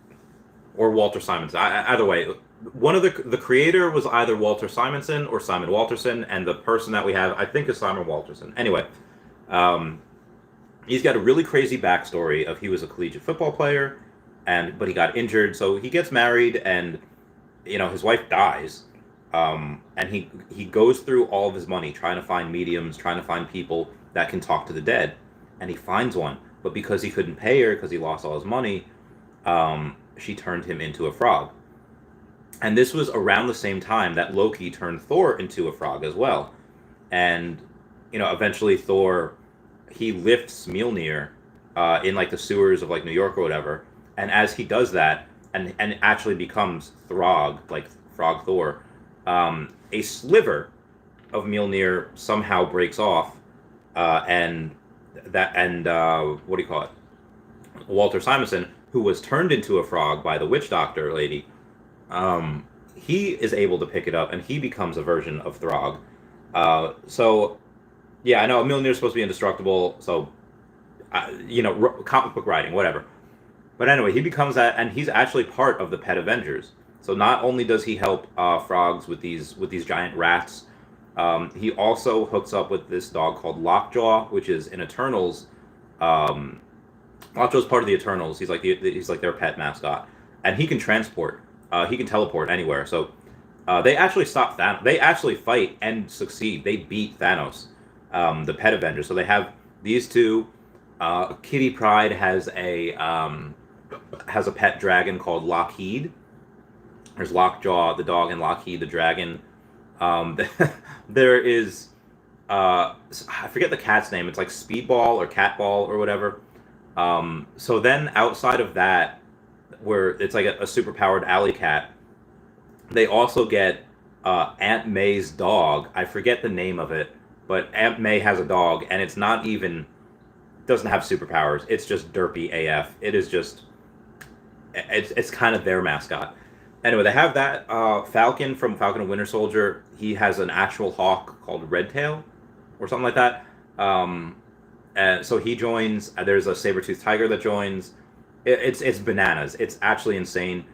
Or Walter Simonson. Either way, one of the creator was either Walter Simonson or Simon Walterson, and the person that we have, I think, is Simon Walterson. Anyway, he's got a really crazy backstory of he was a collegiate football player, but he got injured, so he gets married, and his wife dies, and he goes through all of his money trying to find mediums, trying to find people that can talk to the dead, and he finds one, but because he couldn't pay her because he lost all his money, she turned him into a frog. And this was around the same time that Loki turned Thor into a frog as well. And, eventually Thor, he lifts Mjolnir in like the sewers of like New York or whatever. And as he does that and actually becomes Throg, like Frog Thor, a sliver of Mjolnir somehow breaks off, and what do you call it? Walter Simonson, who was turned into a frog by the witch doctor lady, he is able to pick it up, and he becomes a version of Throg. So, yeah, I know Mjolnir is supposed to be indestructible, so, comic book writing, whatever. But anyway, he becomes that, and he's actually part of the Pet Avengers. So not only does he help frogs with these giant rats, he also hooks up with this dog called Lockjaw, which is in Eternals. Lockjaw's part of the Eternals. He's like their pet mascot, and he can transport. He can teleport anywhere. So they actually stop Thanos. They actually fight and succeed. They beat Thanos, the Pet Avengers. So they have these two. Kitty Pryde has a pet dragon called Lockheed. There's Lockjaw the dog and Lockheed the dragon. There is I forget the cat's name. It's like Speedball or Catball or whatever. So then outside of that, where it's like a superpowered alley cat, they also get Aunt May's dog. I forget the name of it, but Aunt May has a dog, and it's not even, doesn't have superpowers. It's just derpy AF. It is just, it's kind of their mascot. Anyway, they have that Falcon from Falcon and Winter Soldier. He has an actual hawk called Redtail or something like that. And so he joins. There's a saber-toothed tiger that joins. It's bananas. It's actually insane,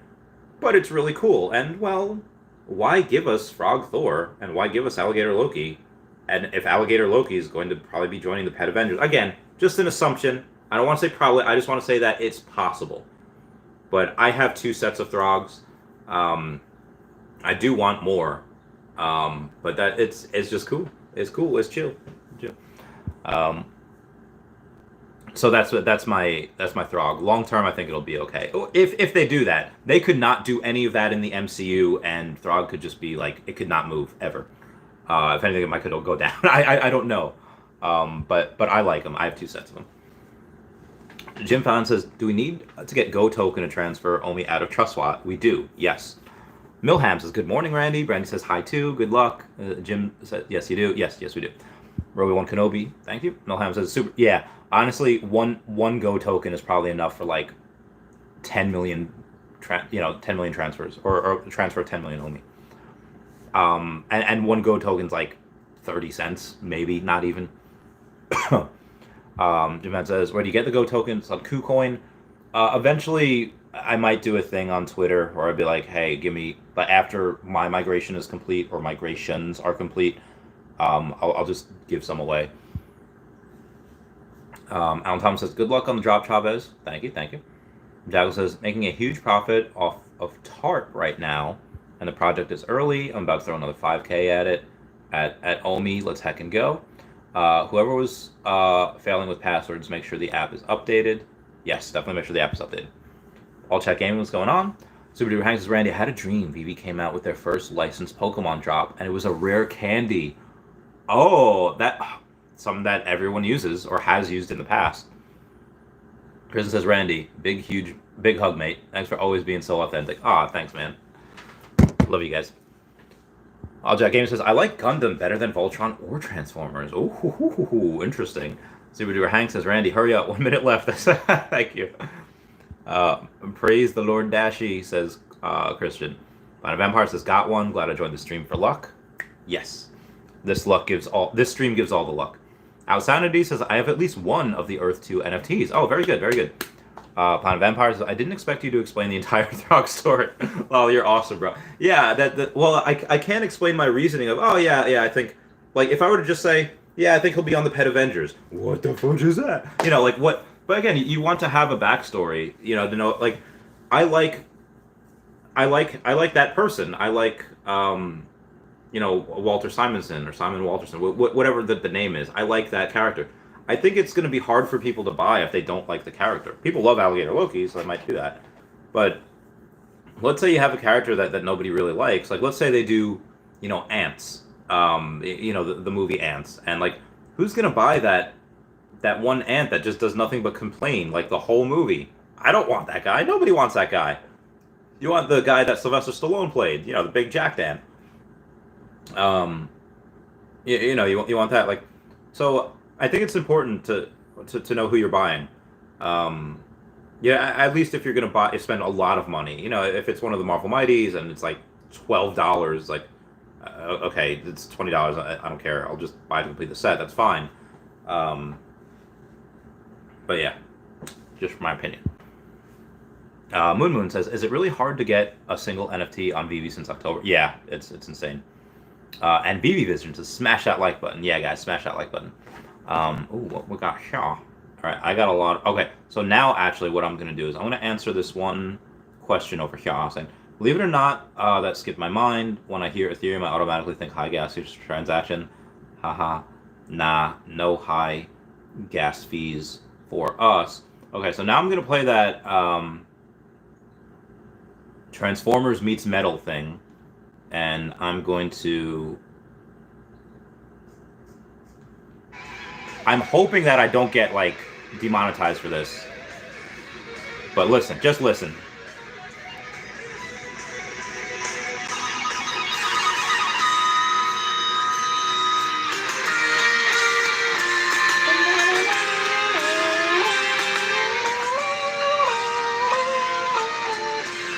but it's really cool. And well, why give us Frog Thor and why give us Alligator Loki? And if Alligator Loki is going to probably be joining the Pet Avengers again, just an assumption. I don't want to say probably. I just want to say that it's possible. But I have 2 sets of Throgs. I do want more, but that it's just cool. It's cool. It's chill. So that's my Throg. Long term, I think it'll be okay. If they do that, they could not do any of that in the MCU, and Throg could just be like, it could not move ever. If anything, it might could go down. I don't know. But I like them. I have 2 sets of them. Jim Fallon says, do we need to get Go token to transfer OMI out of TrustWallet? We do, yes. Milham says, good morning, Randy. Brandy says, hi too, good luck. Jim says, yes, you do. Yes, we do. Roby1 Kenobi, thank you. Milham says, super. Yeah, honestly, one Go token is probably enough for like 10 million, 10 million transfers, or transfer of 10 million OMI. And one Go token's like 30 cents, maybe, not even. Javan says, where do you get the Go tokens? On KuCoin. Eventually, I might do a thing on Twitter where I'd be like, hey, give me, but after my migration is complete, or migrations are complete, I'll just give some away. Alan Thomas says, good luck on the drop, Chavez. Thank you. Jaggle says, making a huge profit off of Tart right now, and the project is early. I'm about to throw another 5K at it. at OMI. Let's heck and go. Whoever was failing with passwords, make sure the app is updated. Yes, definitely make sure the app is updated. I'll check gaming. What's going on? Super Duper Hanks says, Randy, I had a dream. Veve came out with their first licensed Pokemon drop, and it was a rare candy. Oh, that something that everyone uses or has used in the past. Kristen says, Randy, big hug, mate. Thanks for always being so authentic. Thanks, man. Love you guys. Jack Gamer says, I like Gundam better than Voltron or Transformers. Ooh, interesting. Super Duper Hank says, Randy, hurry up. 1 minute left. Thank you. Praise the Lord Dashi, says Christian. Planet Vampire says, got one. Glad I joined the stream for luck. Yes. This stream gives all the luck. Outsanity says, I have at least one of the Earth 2 NFTs. Oh, very good, very good. Planet Vampire says, I didn't expect you to explain the entire Throg story. Oh, you're awesome, bro. Yeah, well, I can't explain my reasoning of, I think, like, if I were to just say, I think he'll be on the Pet Avengers. What the fuck is that? Like, what? But again, you want to have a backstory, to know, like, I like that person. I like, Walter Simonson or Simon Walterson, whatever the name is. I like that character. I think it's going to be hard for people to buy if they don't like the character. People love Alligator Loki, so I might do that. But let's say you have a character that nobody really likes. Like, let's say they do, Ants. The movie Ants. And, like, who's going to buy that one ant that just does nothing but complain, like, the whole movie? I don't want that guy. Nobody wants that guy. You want the guy that Sylvester Stallone played, the big Jack Dan. You want that, like, so I think it's important to know who you're buying. At least if you're gonna spend a lot of money. If it's one of the Marvel Mighties and it's like $12, like, okay, it's $20. I don't care. I'll just buy to complete the set. That's fine. But yeah, just my opinion. Moon says, is it really hard to get a single NFT on Veve since October? Yeah, it's insane. And Veve Vision says, smash that like button. Yeah, guys, smash that like button. What we got here? All right, I got a lot. Okay, so now actually what I'm going to do is I'm going to answer this one question over here. I'm saying, believe it or not, that skipped my mind. When I hear Ethereum, I automatically think high gas fees for transaction. Haha. Nah, no high gas fees for us. Okay, so now I'm going to play that Transformers meets metal thing. And I'm going to... I'm hoping that I don't get, like, demonetized for this. But listen, just listen.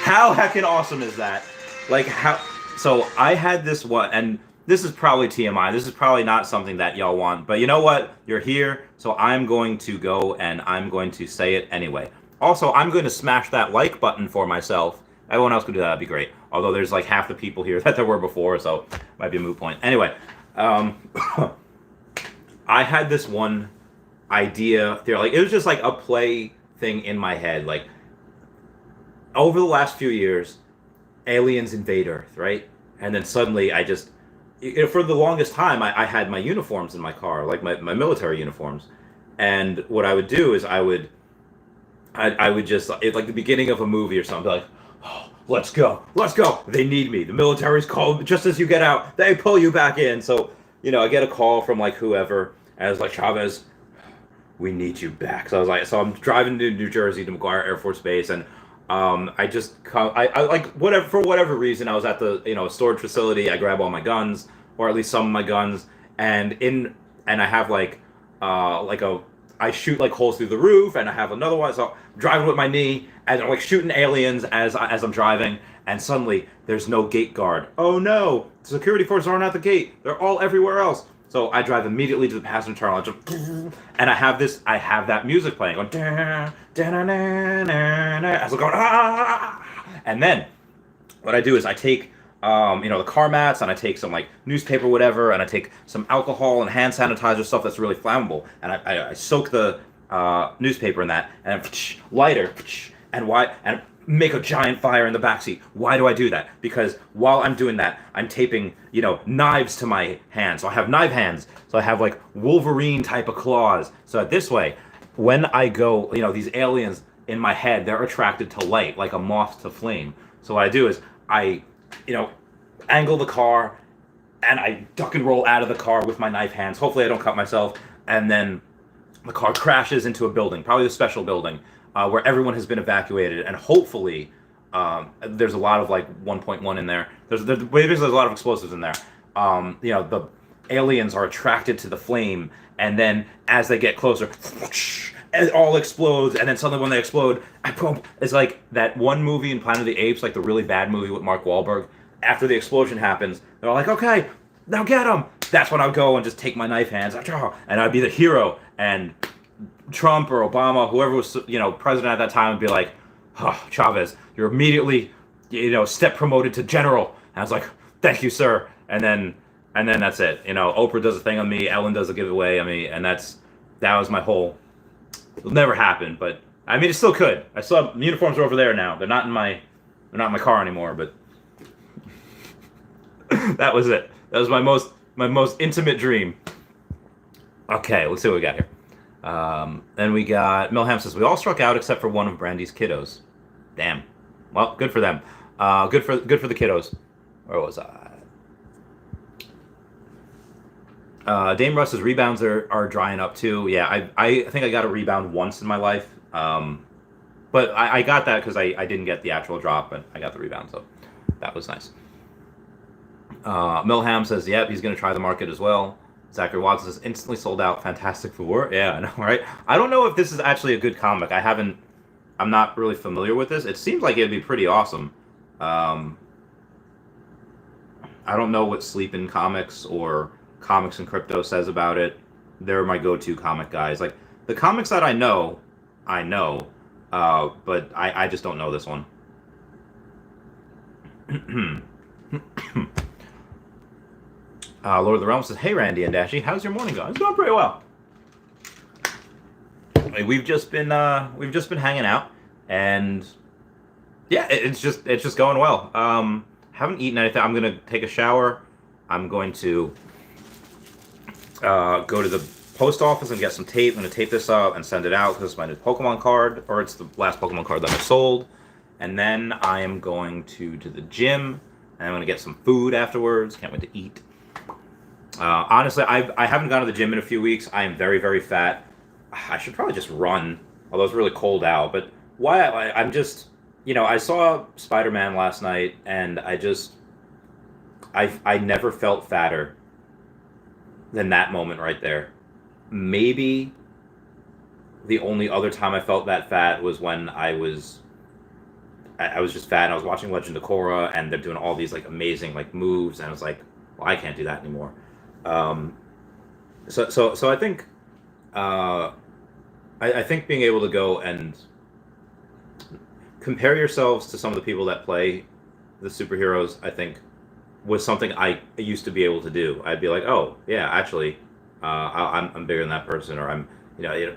How heckin' awesome is that? Like, how... So I had this one, and this is probably TMI. This is probably not something that y'all want. But you know what? You're here, so I'm going to go and I'm going to say it anyway. Also, I'm going to smash that like button for myself. Everyone else could do that. That'd be great. Although there's like half the people here that there were before, so it might be a moot point. Anyway, I had this one idea there. Like, it was just like a play thing in my head. Like, over the last few years, aliens invade Earth, right? And then suddenly for the longest time, I had my uniforms in my car, like my military uniforms. And what I would do is I would just, like the beginning of a movie or something, like, oh, let's go. They need me. The military's called just as you get out. They pull you back in. So, I get a call from like whoever, and it's like, Chavez, we need you back. So I was like, I'm driving to New Jersey to McGuire Air Force Base, and I like for whatever reason, I was at the storage facility. I grab all my guns, or at least some of my guns, and I have I shoot like holes through the roof, and I have another one. So I'm driving with my knee, and I'm like shooting aliens as I'm driving, and suddenly there's no gate guard. Oh no, security forces aren't at the gate. They're all everywhere else. So I drive immediately to the passenger terminal, and I have that music playing, going, as I'm going, and then what I do is I take, the car mats, and I take some like newspaper, whatever, and I take some alcohol and hand sanitizer, stuff that's really flammable, and I soak the newspaper in that, and lighter, and make a giant fire in the backseat. Why do I do that? Because while I'm doing that, I'm taping, knives to my hands. So I have knife hands. So I have like Wolverine type of claws. So that this way, when I go, these aliens in my head, they're attracted to light, like a moth to flame. So what I do is I, angle the car and I duck and roll out of the car with my knife hands. Hopefully I don't cut myself. And then the car crashes into a building, probably the special building, where everyone has been evacuated, and hopefully there's a lot of like 1.1 in there. There's a lot of explosives in there. The aliens are attracted to the flame, and then as they get closer, it all explodes, and then suddenly when they explode, it's like that one movie in Planet of the Apes, like the really bad movie with Mark Wahlberg. After the explosion happens, they're like, okay, now get him. That's when I would go and just take my knife hands, and I'd be the hero, and Trump or Obama, whoever was president at that time, would be like, oh, Chavez, you're immediately step promoted to general. And I was like, thank you, sir. And then that's it. Oprah does a thing on me, Ellen does a giveaway on me, and that was my whole. It'll never happen, but I mean it still could. I still have uniforms are over there now. They're not in my car anymore, but that was it. That was my most intimate dream. Okay, let's see what we got here. Then we got Milham says we all struck out except for one of Brandy's kiddos. Damn. Well, good for them. Good for the kiddos. Where was I? Dame Russ's rebounds are drying up too. Yeah, I think I got a rebound once in my life. But I got that because I didn't get the actual drop, but I got the rebound, so that was nice. Milham says, yep, he's going to try the market as well. Zachary Watson says, instantly sold out. Fantastic Four. Yeah, I know, right? I don't know if this is actually a good comic. I'm not really familiar with this. It seems like it'd be pretty awesome. I don't know what Sleep in Comics or Comics and Crypto says about it. They're my go-to comic guys. Like, the comics that I know, but I just don't know this one. Lord of the Realms says, hey, Randy and Dashy, how's your morning going? It's going pretty well. We've just been hanging out, and yeah, it's just going well. Haven't eaten anything. I'm gonna take a shower. I'm going to go to the post office and get some tape. I'm gonna tape this up and send it out because it's my new Pokemon card, or it's the last Pokemon card that I sold. And then I am going to the gym, and I'm gonna get some food afterwards. Can't wait to eat. Honestly, I haven't gone to the gym in a few weeks. I am very, very fat. I should probably just run, although it's really cold out. But I'm just, I saw Spider-Man last night, and I never felt fatter than that moment right there. Maybe the only other time I felt that fat was when I was just fat, and I was watching Legend of Korra, and they're doing all these like amazing like moves, and I was like, well, I can't do that anymore. So I think I think being able to go and compare yourselves to some of the people that play the superheroes, I think, was something I used to be able to do. I'd be like, oh yeah, actually, I'm bigger than that person, or I'm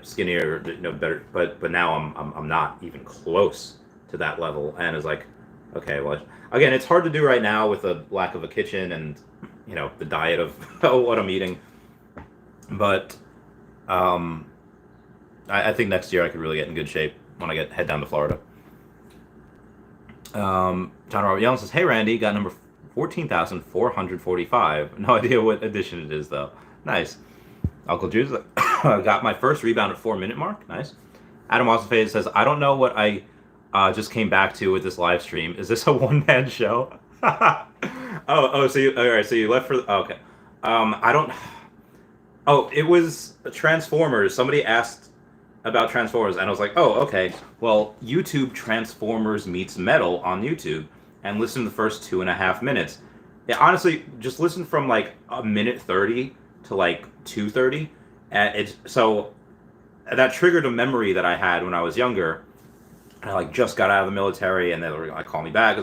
skinnier, better. But now I'm not even close to that level, and it's like, okay, well, again, it's hard to do right now with the lack of a kitchen and the diet of what I'm eating. But I think next year I could really get in good shape when I head down to Florida. John Robert Yellen says, hey Randy, got number 14,445. No idea what edition it is though. Nice. Uncle Jude's got my first rebound at 4-minute mark. Nice. Adam Wassenfade says, I don't know what I just came back to with this live stream. Is this a one-man show? So you left for okay. I don't. Oh, it was Transformers. Somebody asked about Transformers, and I was like, oh, okay. Well, YouTube Transformers meets Metal on YouTube, and listen to the first 2.5 minutes. Yeah, honestly, just listen from like a minute 30 to like 2:30, and so that triggered a memory that I had when I was younger. And I like just got out of the military, and they were like, call me back.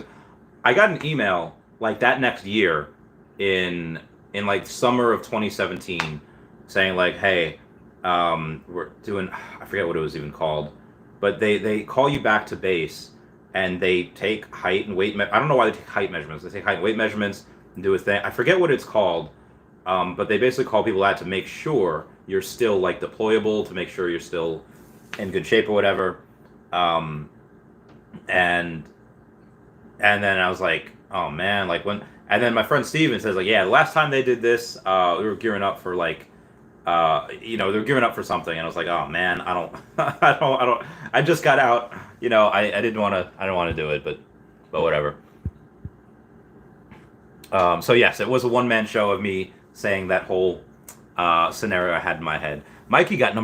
I got an email like that next year in like summer of 2017 saying like, hey, we're doing, I forget what it was even called, but they call you back to base, and they take height and weight. I don't know why they take height measurements. They take height and weight measurements and do a thing. I forget what it's called, but they basically call people out to make sure you're still like deployable, to make sure you're still in good shape or whatever. And then I was like, oh man, like when. And then my friend Steven says like, yeah, the last time they did this, we were gearing up for like, they were gearing up for something, and I was like, oh man, I don't, I just got out, I didn't want to do it, but whatever. So yes, it was a one-man show of me saying that whole scenario I had in my head. Mikey got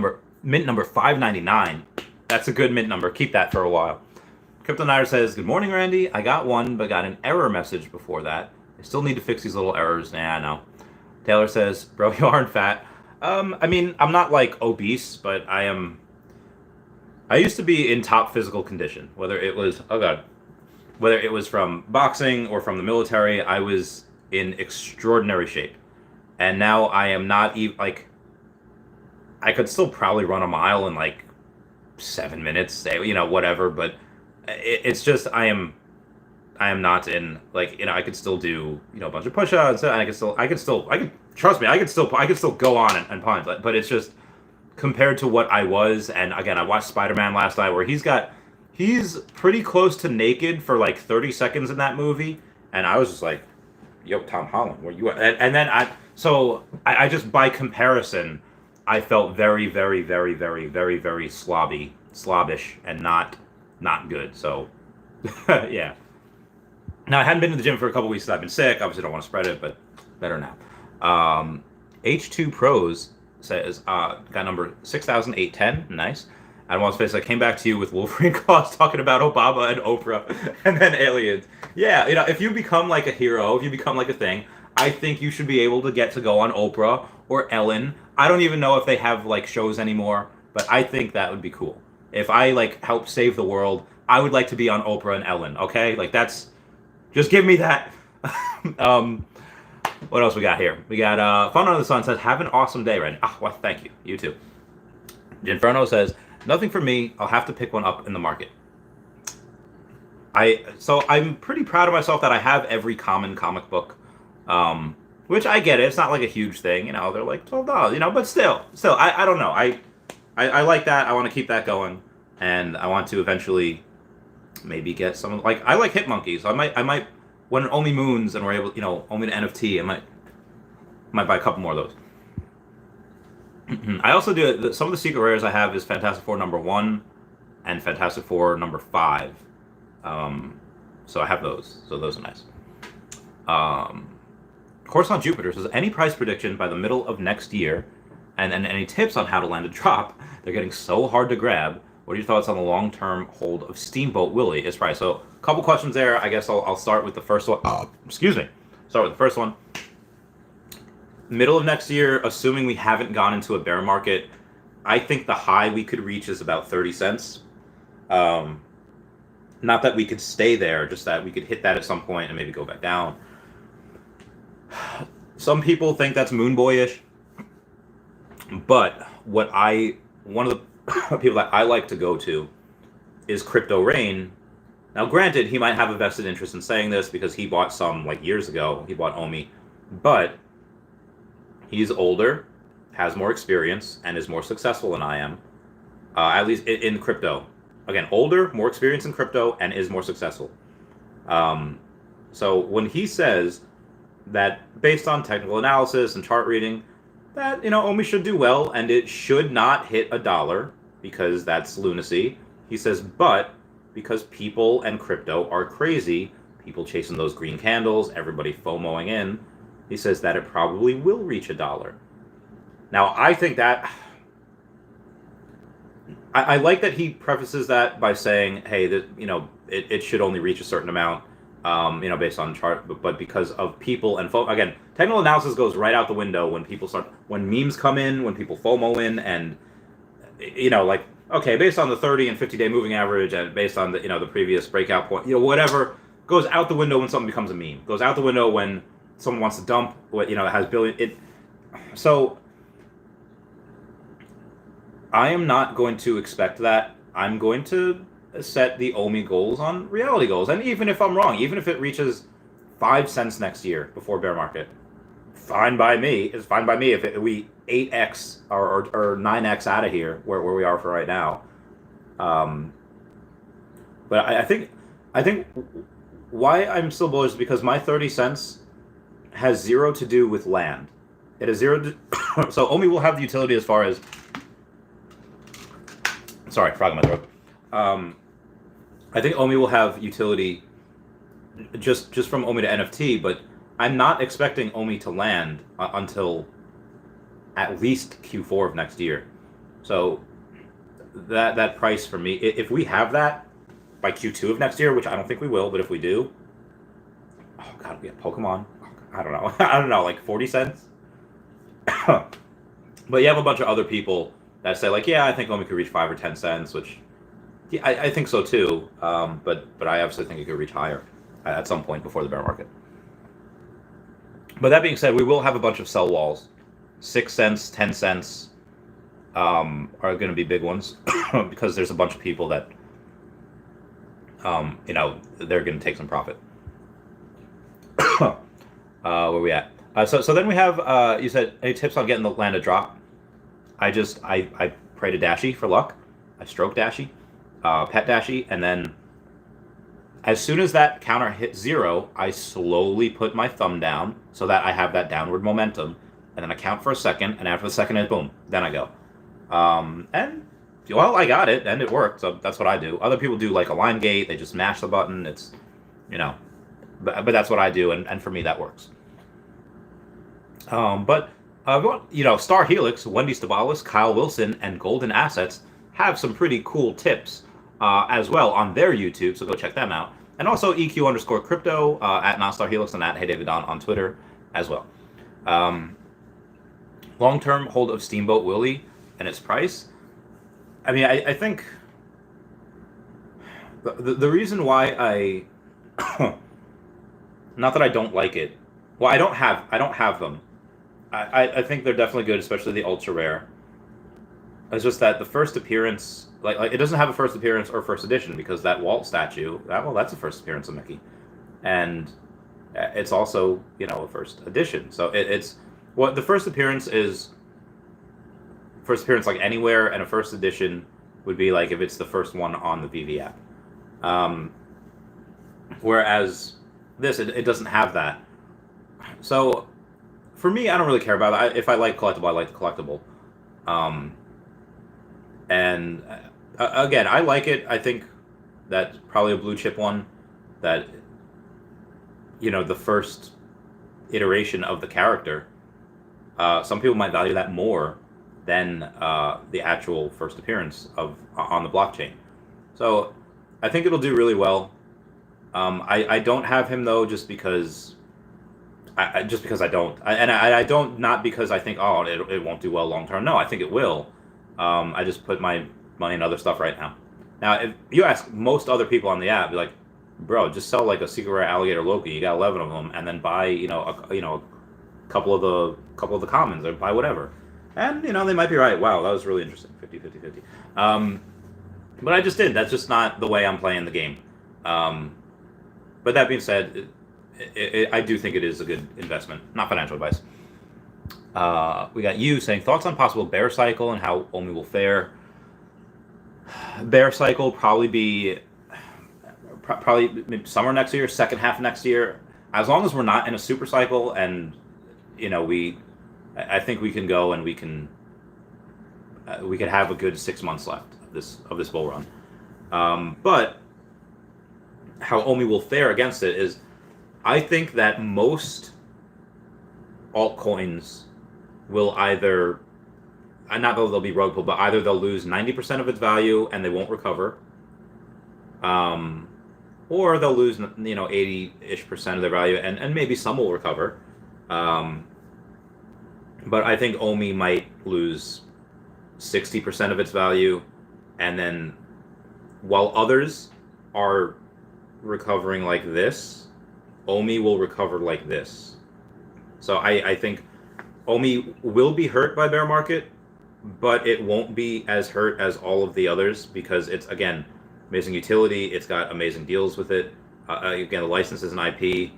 mint number 599. That's a good mint number. Keep that for a while. Crypto Nighter says, good morning, Randy. I got one, but got an error message before that. I still need to fix these little errors. Nah, I know. Taylor says, bro, you aren't fat. I mean, I'm not like obese, but I used to be in top physical condition, whether it was from boxing or from the military. I was in extraordinary shape. And now I am not even like, I could still probably run a mile in like 7 minutes, whatever, but it's just, I am not in like, I could still do, a bunch of push-ups, and I could trust me, I could still go on and punch, but it's just compared to what I was. And again, I watched Spider-Man last night, where he's pretty close to naked for like 30 seconds in that movie, and I was just like, yo, Tom Holland, where you at? And then I just, by comparison, I felt very, very, very, very, very, very slobbish, and not good. So yeah. Now, I hadn't been to the gym for a couple weeks because I've been sick. Obviously, don't want to spread it, but better now. H2 Pros says, got number 6,810. Nice. I don't want to space. I came back to you with Wolverine claws talking about Obama and Oprah and then aliens. Yeah, if you become like a hero, if you become like a thing, I think you should be able to get to go on Oprah or Ellen. I don't even know if they have like shows anymore, but I think that would be cool. If I like help save the world, I would like to be on Oprah and Ellen. Okay, like just give me that. What else we got here? We got Fun Under the Sun says, have an awesome day, Randy. Well, thank you. You too. Ginferno says, nothing for me. I'll have to pick one up in the market. I'm pretty proud of myself that I have every common comic book, which I get it. It's not like a huge thing, they're like $12, but still, I don't know. I like that. I want to keep that going, and I want to eventually maybe get some, like, I like Hitmonkey, so I might when OMI moons and we're able, OMI to NFT, I might buy a couple more of those. I also do, some of the secret rares I have is Fantastic Four number 1 and Fantastic Four number 5. So I have those. So those are nice. Coruscant Jupiter says, any price prediction by the middle of next year, and any tips on how to land a drop? They're getting so hard to grab. What are your thoughts on the long-term hold of Steamboat Willie? Its price. So a couple questions there. I guess I'll start with the first one. Excuse me. Start with the first one. Middle of next year, assuming we haven't gone into a bear market, I think the high we could reach is about 30 cents. Not that we could stay there, just that we could hit that at some point and maybe go back down. Some people think that's moon boyish, but one of the people that I like to go to is Crypto Rain. Now, granted, he might have a vested interest in saying this because he bought some like years ago. He bought OMI, but he's older, has more experience, and is more successful than I am, at least in crypto. Again, older, more experience in crypto, and is more successful. So when he says that based on technical analysis and chart reading, that, OMI should do well, and it should not hit $1 because that's lunacy. He says, but because people and crypto are crazy, people chasing those green candles, everybody FOMOing in, he says that it probably will reach $1. Now, I think that I like that he prefaces that by saying, hey, that it should only reach a certain amount, based on chart, but because of people and again, technical analysis goes right out the window when memes come in, when people FOMO in, and like, okay, based on the 30 and 50-day moving average, and based on the the previous breakout point, whatever goes out the window when something becomes a meme. Goes out the window when someone wants to dump what it has billion. So I am not going to expect that. I'm going to set the OMI goals on reality goals. And even if I'm wrong, even if it reaches 5 cents next year before bear market, fine by me. It's fine by me if we 8x or 9x out of here where we are for right now. But I think why I'm still bullish is because my 30 cents has zero to do with land. It has zero to, so OMI will have the utility as far as, sorry, frog in my throat. I think OMI will have utility just from OMI to NFT, but I'm not expecting OMI to land until at least Q4 of next year. So that price for me, if we have that by Q2 of next year, which I don't think we will, but if we do, oh god, we have Pokemon. I don't know. I don't know, like 40 cents. But you have a bunch of other people that say like, yeah, I think OMI could reach 5 or 10 cents, which yeah, I think so too. But I obviously think it could reach higher at some point before the bear market. But that being said, we will have a bunch of sell walls. 6 cents, 10 cents are going to be big ones because there's a bunch of people that, they're going to take some profit. Where we at? So then we have, you said, any tips on getting the land to drop? I pray to Dashi for luck. I stroke Dashi, pet Dashi, and then as soon as that counter hits 0, I slowly put my thumb down so that I have that downward momentum, and then I count for a second, and after the second hit, boom, then I go. And, well, I got it, and it worked, so that's what I do. Other people do, like, a line gate, they just mash the button, it's, but that's what I do, and for me, that works. Star Helix, Wendy Stibalis, Kyle Willson, and Golden Assets have some pretty cool tips as well on their YouTube, so go check them out. And also EQ_crypto at NonStar Helix and at HeyDavidDon on Twitter as well. Long-term hold of Steamboat Willie and its price. I mean, I think the reason why I not that I don't like it. Well, I don't have them. I think they're definitely good, especially the ultra rare. It's just that the first appearance, like it doesn't have a first appearance or first edition because that Walt statue, that's a first appearance of Mickey, and it's also a first edition. So it's what the first appearance is. First appearance like anywhere, and a first edition would be like if it's the first one on the Veve app. Whereas this, it doesn't have that. So for me, I don't really care about it. If I like collectible, I like the collectible. And again, I like it. I think that's probably a blue chip one that, the first iteration of the character. Some people might value that more than the actual first appearance on the blockchain. So I think it'll do really well. I don't have him though, just because I don't. I don't, not because I think it won't do well long term. No, I think it will. I just put my money in other stuff right now. Now, if you ask most other people on the app, be like, bro, just sell like a secret rare alligator Loki. You got 11 of them, and then buy a couple of the commons, or buy whatever. And they might be right. Wow, that was really interesting. 50. But I just did. That's just not the way I'm playing the game. But that being said, I do think it is a good investment. Not financial advice. We got you saying thoughts on possible bear cycle and how OMI will fare. Bear cycle probably maybe summer next year, second half next year. As long as we're not in a super cycle, and I think we can go and we could have a good 6 months left of this bull run. But how OMI will fare against it is, I think that most altcoins will either, not that they'll be rug pulled, but either they'll lose 90% of its value and they won't recover, or they'll lose 80-ish% of their value, and maybe some will recover. But I think OMI might lose 60% of its value, and then while others are recovering like this, OMI will recover like this. So I think OMI will be hurt by bear market, but it won't be as hurt as all of the others, because it's, again, amazing utility. It's got amazing deals with it. Again, the licenses and IP.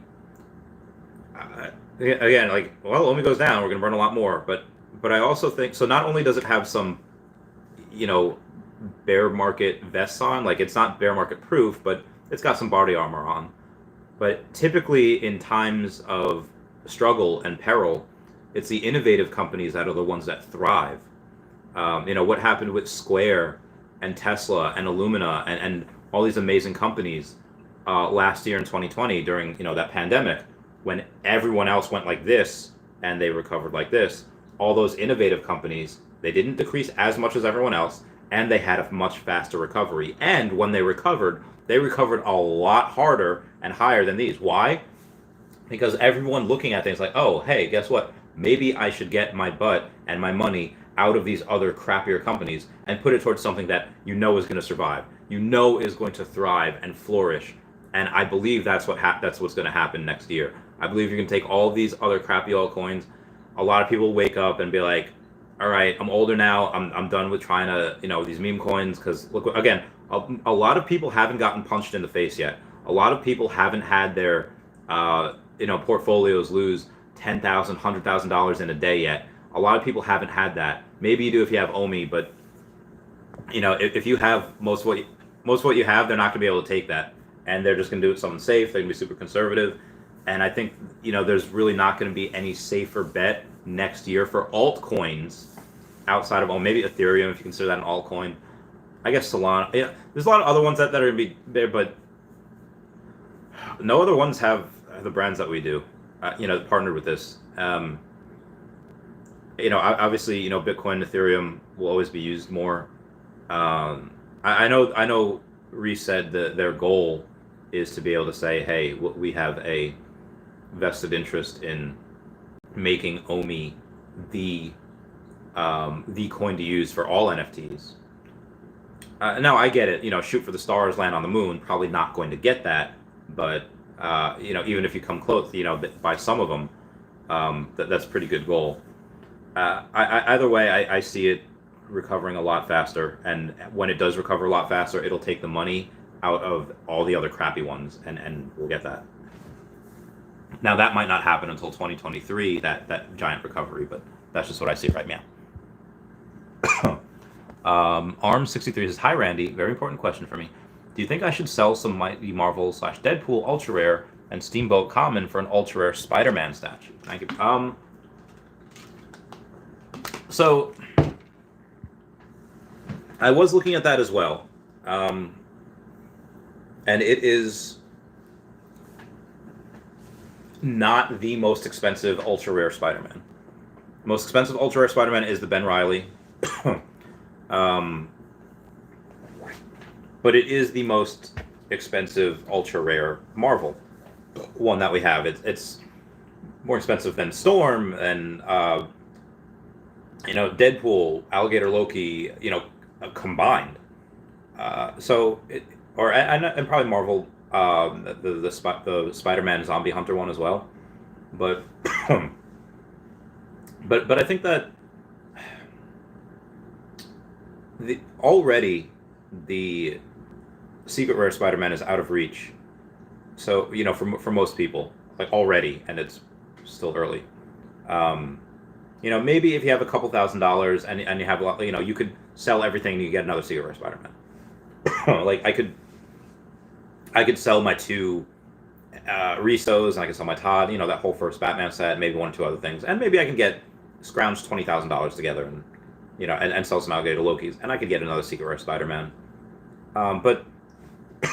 Again, like, well, OMI goes down, we're going to burn a lot more. But I also think so. Not only does it have some, you know, bear market vests on, like it's not bear market proof, but it's got some body armor on. But typically in times of struggle and peril, it's the innovative companies that are the ones that thrive. You know, what happened with Square and Tesla and Illumina and all these amazing companies last year in 2020 during, you know, that pandemic, when everyone else went like this and they recovered like this. All those innovative companies, they didn't decrease as much as everyone else, and they had a much faster recovery. And when they recovered a lot harder and higher than these. Why? Because everyone looking at things like, oh, hey, guess what? Maybe I should get my butt and my money out of these other crappier companies and put it towards something that you know is going to survive, you know is going to thrive and flourish. And I believe that's what's going to happen next year. I believe you can take all these other crappy altcoins. A lot of people wake up and be like, all right, I'm older now. I'm done with trying to, you know, these meme coins. Because look, again, a lot of people haven't gotten punched in the face yet. A lot of people haven't had their, you know, portfolios lose $10,000, $100,000 in a day yet. A lot of people haven't had that. Maybe you do if you have OMI, but you know, if you have most of what you have, they're not going to be able to take that, and they're just going to do it something safe. They're going to be super conservative, and I think, you know, there's really not going to be any safer bet next year for altcoins outside of, maybe Ethereum if you consider that an altcoin. I guess Solana. Yeah, there's a lot of other ones that are going to be there, but no other ones have the brands that we do. You know, partnered with this. You know, obviously, you know, Bitcoin, Ethereum will always be used more. I know Reese said that their goal is to be able to say, hey, we have a vested interest in making OMI the coin to use for all NFTs. Now I get it, you know, shoot for the stars, land on the moon, probably not going to get that, but you know, even if you come close, you know, by some of them, that's a pretty good goal. Either way, I see it recovering a lot faster, and when it does recover a lot faster, it'll take the money out of all the other crappy ones, and we'll get that. Now that might not happen until 2023, that giant recovery, but that's just what I see right now. Arm63 says, hi Randy, very important question for me. Do you think I should sell some Mighty Marvel / Deadpool ultra rare and Steamboat common for an ultra rare Spider-Man statue? Thank you. So I was looking at that as well, and it is not the most expensive ultra rare Spider-Man. The most expensive ultra rare Spider-Man is the Ben Reilly, but it is the most expensive ultra rare Marvel one that we have. It's more expensive than Storm and you know, Deadpool, Alligator Loki, you know, combined. So it, or and probably Marvel, the Spider-Man Zombie Hunter one as well, but but I think that already the Secret Rare Spider-Man is out of reach. So, you know, for most people, like already, and it's still early. You know, maybe if you have a couple $1,000s and you have a lot, you know, you could sell everything and you get another Secret Rare Spider-Man. Like I could sell my 2 Ristos, and I could sell my Todd, you know, that whole first Batman set, maybe 1 or 2 other things, and maybe I can scrounge $20,000 together and, you know, and sell some Alligator Lokis, and I could get another Secret Rare Spider-Man. But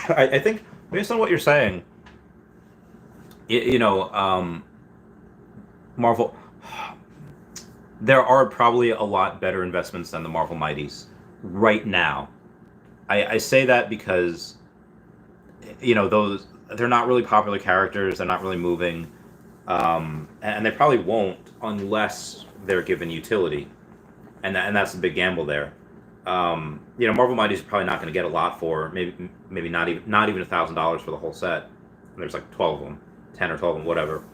I think based on what you're saying, you know, Marvel, there are probably a lot better investments than the Marvel Mighties right now. I say that because, you know, they're not really popular characters. They're not really moving, and they probably won't unless they're given utility, and that's a big gamble there. You know, Marvel Mighties are probably not going to get a lot for maybe not even $1,000 for the whole set. And there's like 12 of them, 10 or 12 of them, whatever.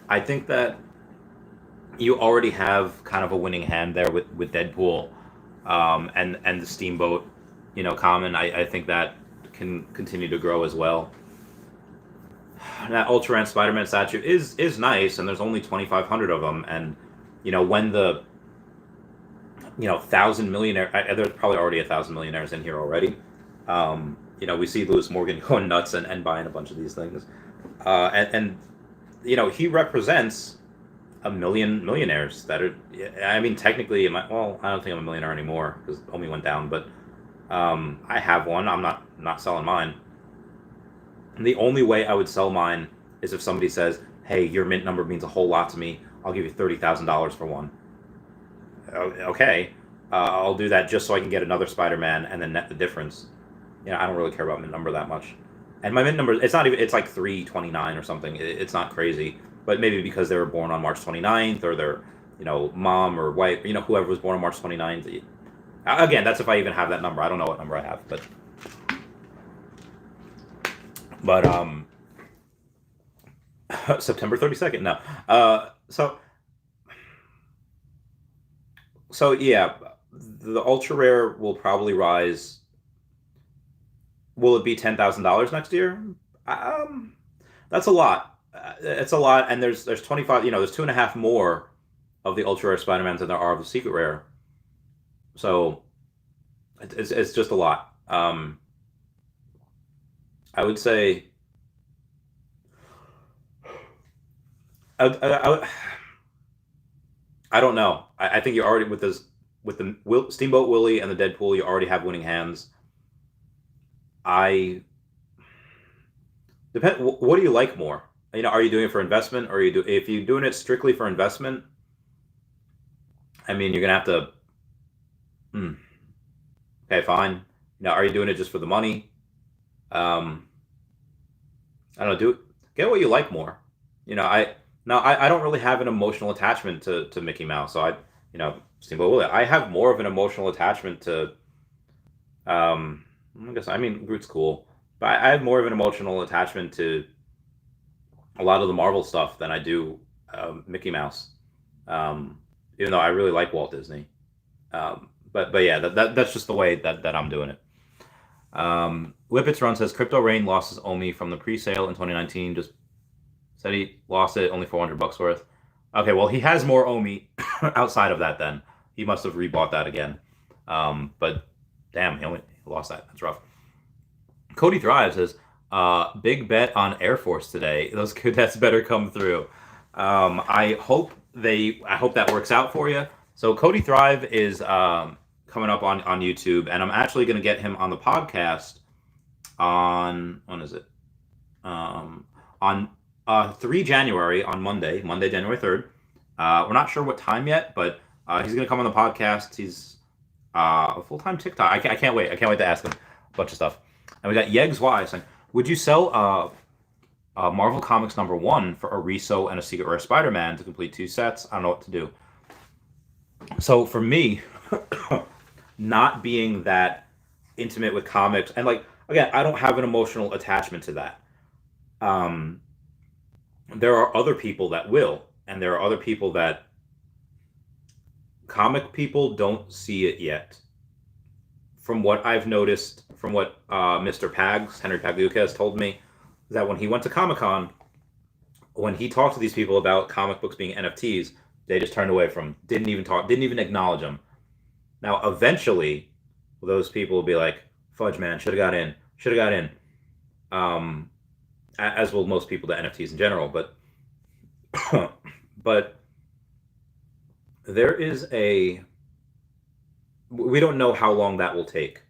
I think that you already have kind of a winning hand there with Deadpool, and the Steamboat, you know, common. I think that can continue to grow as well. That Ultra Ant Spider-Man statue is nice, and there's only 2,500 of them. And when the 1,000 millionaire, there's probably already 1,000 millionaires in here already. We see Lewis Morgan going nuts and buying a bunch of these things, and he represents a million millionaires that are. I mean, technically, I don't think I'm a millionaire anymore because OMI went down, but I have one. I'm not selling mine. And the only way I would sell mine is if somebody says, "Hey, your mint number means a whole lot to me. I'll give you $30,000 for one." Okay, I'll do that just so I can get another Spider-Man and then net the difference. I don't really care about mint number that much. And my mint number, it's not even, it's like 329 or something. It's not crazy. But maybe because they were born on March 29th or their, mom or wife, whoever was born on March 29th. Again, that's if I even have that number. I don't know what number I have, but September 32nd. No. So yeah, the ultra rare will probably rise. Will it be $10,000 next year? That's a lot. It's a lot, and there's 25. There's 2.5 more of the ultra rare Spider-Mans than there are of the secret rare. So it's just a lot. I would say. I don't know. I think you already with the Steamboat Willie and the Deadpool, you already have winning hands. Depend. What do you like more? Are you doing it for investment, or if you're doing it strictly for investment? I mean, you're gonna have to. Okay, fine. Are you doing it just for the money? I don't know. Get what you like more. I don't really have an emotional attachment to Mickey Mouse. So Steamboat Willie. I have more of an emotional attachment to. Groot's cool, but I have more of an emotional attachment to a lot of the Marvel stuff than I do Mickey Mouse. Even though I really like Walt Disney, but yeah, that's just the way that I'm doing it. Whippets Run says Crypto Rain lost his OMI from the pre-sale in 2019. Just said he lost it only $400 worth. Okay, well he has more OMI outside of that. Then he must have rebought that again. But damn, he only lost that. That's rough. Cody Thrive says, big bet on Air Force today. Those cadets better come through. I hope that works out for you. So Cody Thrive is coming up on YouTube, and I'm actually going to get him on the podcast on, when is it? On 3 January, on Monday, January 3rd. We're not sure what time yet, but he's going to come on the podcast. He's a full-time TikTok. I can't wait. I can't wait to ask him a bunch of stuff. And we got Yegs Y saying, would you sell Marvel Comics #1 for a Reso and a Secret Rare Spider-Man to complete 2 sets? I don't know what to do. So for me, not being that intimate with comics, and again, I don't have an emotional attachment to that. There are other people that will, and there are other people that comic people don't see it yet. From what I've noticed, from what Mr. Pags, Henry Pagliuca, has told me, that when he went to Comic-Con, when he talked to these people about comic books being NFTs, they just turned away from, didn't even acknowledge them. Now, eventually, those people will be like, fudge, man, should have got in. As will most people to NFTs in general, but there is we don't know how long that will take.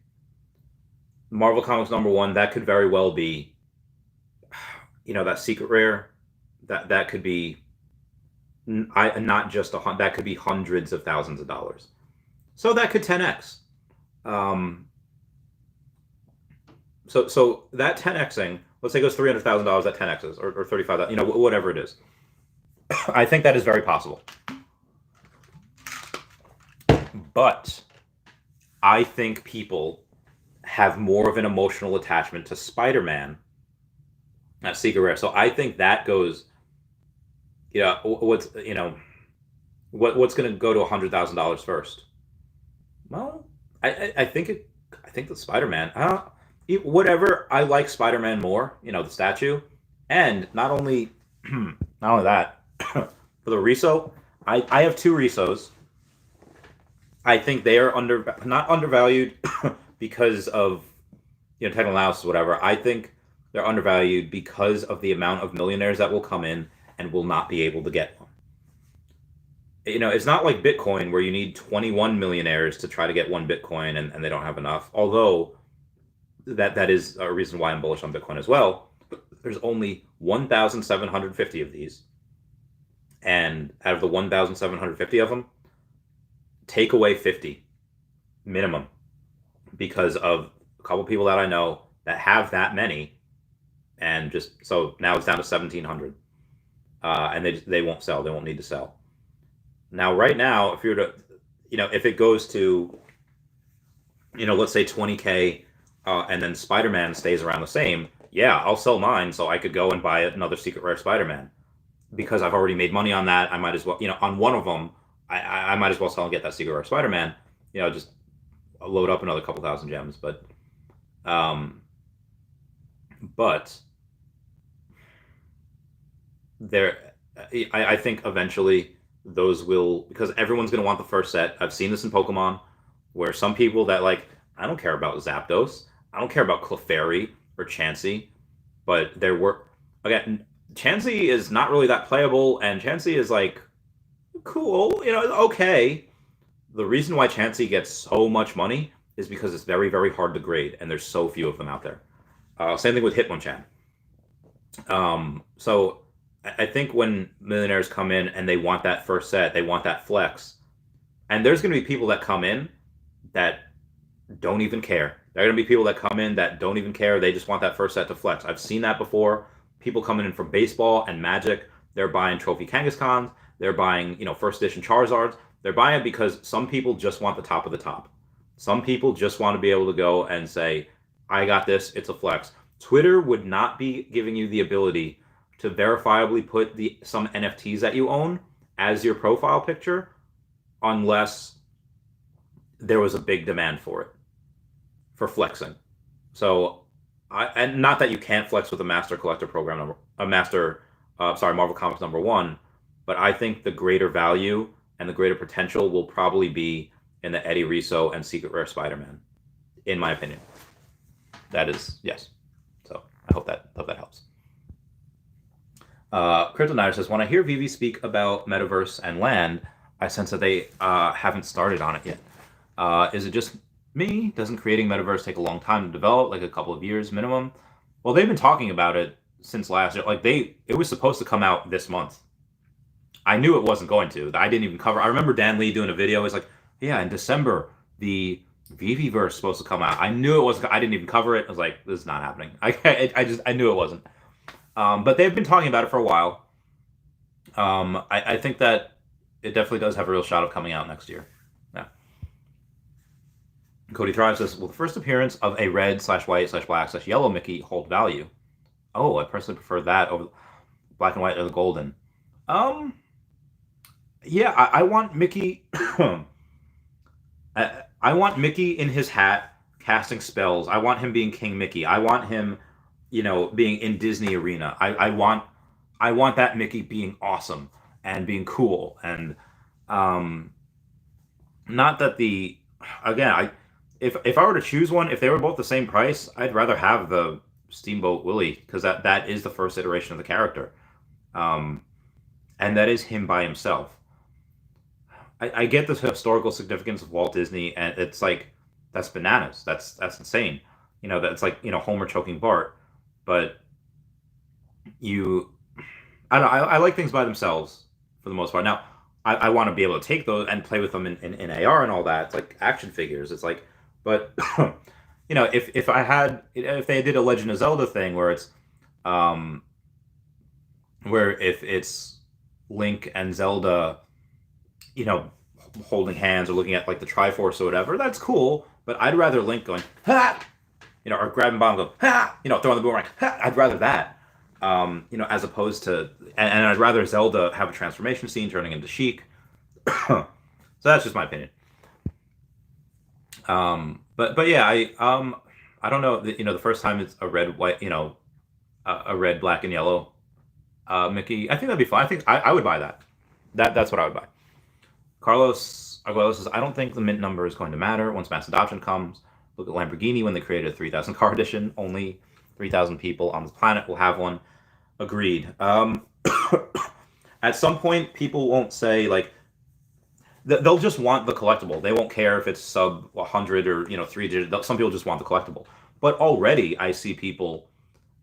Marvel Comics #1, that could very well be, that secret rare, that could be, not just that could be hundreds of thousands of dollars. So that could 10x. So that 10xing, let's say it goes $300,000, that 10x's, or 35,000, whatever it is. I think that is very possible. But I think people have more of an emotional attachment to Spider-Man, not Secret Rare. So I think that goes, what's going to go to $100,000 first? Well, I think the Spider-Man. Whatever. I like Spider-Man more. The statue, and not only not only that for the Riso. I have two Risos. I think they are not undervalued because of technical analysis, whatever. I think they're undervalued because of the amount of millionaires that will come in and will not be able to get one. It's not like Bitcoin where you need 21 millionaires to try to get one Bitcoin and they don't have enough. Although that is a reason why I'm bullish on Bitcoin as well. But there's only 1,750 of these. And out of the 1,750 of them, take away 50 minimum because of a couple people that I know that have that many, and just so now it's down to 1,700, and they won't sell. They won't need to sell. Now, right now, if you're to, if it goes to, let's say 20K, and then Spider-Man stays around the same, yeah, I'll sell mine so I could go and buy another secret rare Spider-Man because I've already made money on that. I might as well, on one of them, I might as well sell and get that secret rare Spider-Man. Just load up another couple thousand gems, but there, I think eventually those will, because everyone's going to want the first set. I've seen this in Pokemon, where some people that I don't care about Zapdos, I don't care about Clefairy or Chansey, but there were again, Chansey is not really that playable, and Chansey is cool, okay. The reason why Chansey gets so much money is because it's very, very hard to grade, and there's so few of them out there. Same thing with Hitmonchan. So I think when millionaires come in and they want that first set, they want that flex, and there's going to be people that come in that don't even care. There are going to be people that come in that don't even care. They just want that first set to flex. I've seen that before. People coming in from baseball and Magic, they're buying trophy Kangaskhan's, they're buying, first edition Charizards. They're buying it because some people just want the top of the top. Some people just want to be able to go and say, I got this, it's a flex. Twitter would not be giving you the ability to verifiably put some NFTs that you own as your profile picture unless there was a big demand for it, for flexing. So, and not that you can't flex with a Master Collector program, Marvel Comics #1, but I think the greater value and the greater potential will probably be in the Eddie Riso and Secret Rare Spider-Man, in my opinion. That is, yes. So I hope that helps. Kryptonite says, when I hear Veve speak about Metaverse and land, I sense that they haven't started on it yet. Is it just me? Doesn't creating Metaverse take a long time to develop, like a couple of years minimum? Well, they've been talking about it since last year. It was supposed to come out this month. I knew it wasn't going to. I didn't even cover. I remember Dan Lee doing a video. He's like, yeah, in December, the Veveverse is supposed to come out. I knew it was. I didn't even cover it. I was like, this is not happening. I knew it wasn't. But they've been talking about it for a while. I think that it definitely does have a real shot of coming out next year. Yeah. Cody Thrive says, will the first appearance of a red/white/black/yellow Mickey hold value? Oh, I personally prefer that over black and white or the golden. Yeah, I want Mickey. I want Mickey in his hat casting spells. I want him being King Mickey. I want him, being in Disney Arena. I want that Mickey being awesome and being cool. And not that if I were to choose one, if they were both the same price, I'd rather have the Steamboat Willie because that is the first iteration of the character, and that is him by himself. I get the historical significance of Walt Disney, and it's that's bananas. That's insane. That's Homer choking Bart, but I don't know. I like things by themselves for the most part. Now, I want to be able to take those and play with them in AR and all that. It's like action figures. It's but if they did a Legend of Zelda thing where it's where if it's Link and Zelda, holding hands or looking at the Triforce or whatever, that's cool. But I'd rather Link going ha, or grabbing bomb, go ha, throwing the boomerang. Ha! I'd rather that, as opposed to, and I'd rather Zelda have a transformation scene turning into Sheik. So that's just my opinion. But yeah, I don't know. The first time it's a red, white, a red, black, and yellow Mickey. I think that'd be fun. I think I would buy that. That's what I would buy. Carlos Arguello says, I don't think the mint number is going to matter once mass adoption comes. Look at Lamborghini when they created a 3,000 car edition. Only 3,000 people on the planet will have one. Agreed. At some point, people won't say, like, they'll just want the collectible. They won't care if it's sub 100 or 3 digit. Some people just want the collectible. But already, I see people.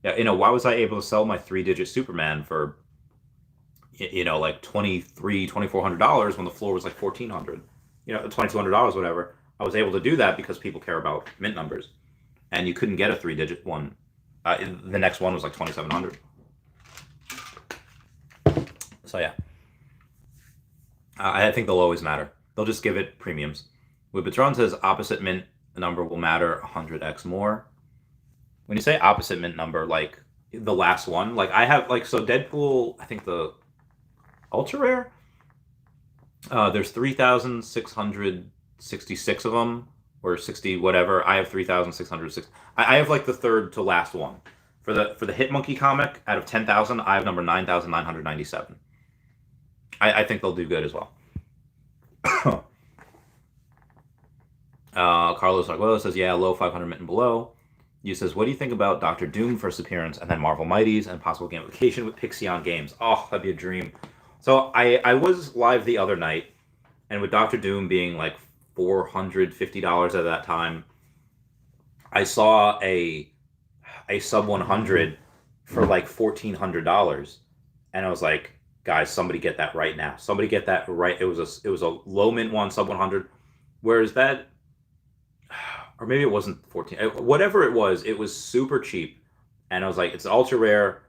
Why was I able to sell my 3 digit Superman for like $2,400 when the floor was like $1,400, $2,200, whatever. I was able to do that because people care about mint numbers, and you couldn't get a 3 digit one. The next one was like 2,700. So yeah, I think they'll always matter. They'll just give it premiums. Wibitron says opposite mint number will matter 100x more. When you say opposite mint number, like the last one, like I have, like, so Deadpool, I think the ultra rare, there's 3,666 of them, or 60 whatever. I have 3,606. I have like the third to last one for the Hit Monkey comic. Out of 10,000, I have number 9,997. I think they'll do good as well. Carlos Arguello says, yeah, low 500 mint and below. You says, what do you think about Doctor Doom first appearance and then Marvel Mighties and possible gamification with Pixion Games? Oh, that'd be a dream. So I was live the other night, and with Doctor Doom being like $450 at that time, I saw a sub 100 for like $1,400, and I was like, guys, somebody get that right now. Somebody get that right. It was a low mint one, sub 100, whereas that, or maybe it wasn't 14, whatever it was super cheap, and I was like, it's ultra rare.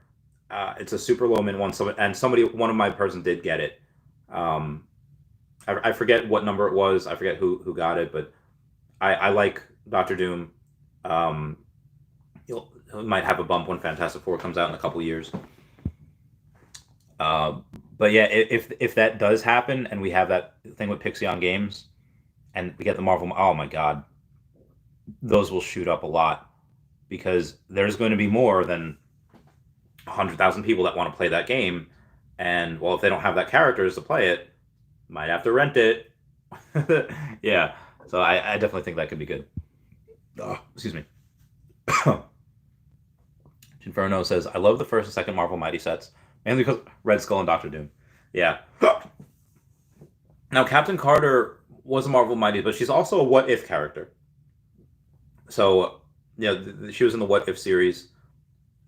It's a super low mint one, and one of my person did get it. I forget what number it was. I forget who got it, but I like Doctor Doom. He might have a bump when Fantastic Four comes out in a couple years. But yeah, if that does happen and we have that thing with Pixion Games, and we get the Marvel, oh my God, those will shoot up a lot, because there's going to be more than 100,000 people that want to play that game, and well, if they don't have that characters to play it, might have to rent it. Yeah, so I definitely think that could be good. Oh, excuse me. Inferno says, I love the first and second Marvel Mighty sets, mainly because Red Skull and Doctor Doom. Yeah. Now, Captain Carter was a Marvel Mighty, but she's also a What If character. So, she was in the What If series.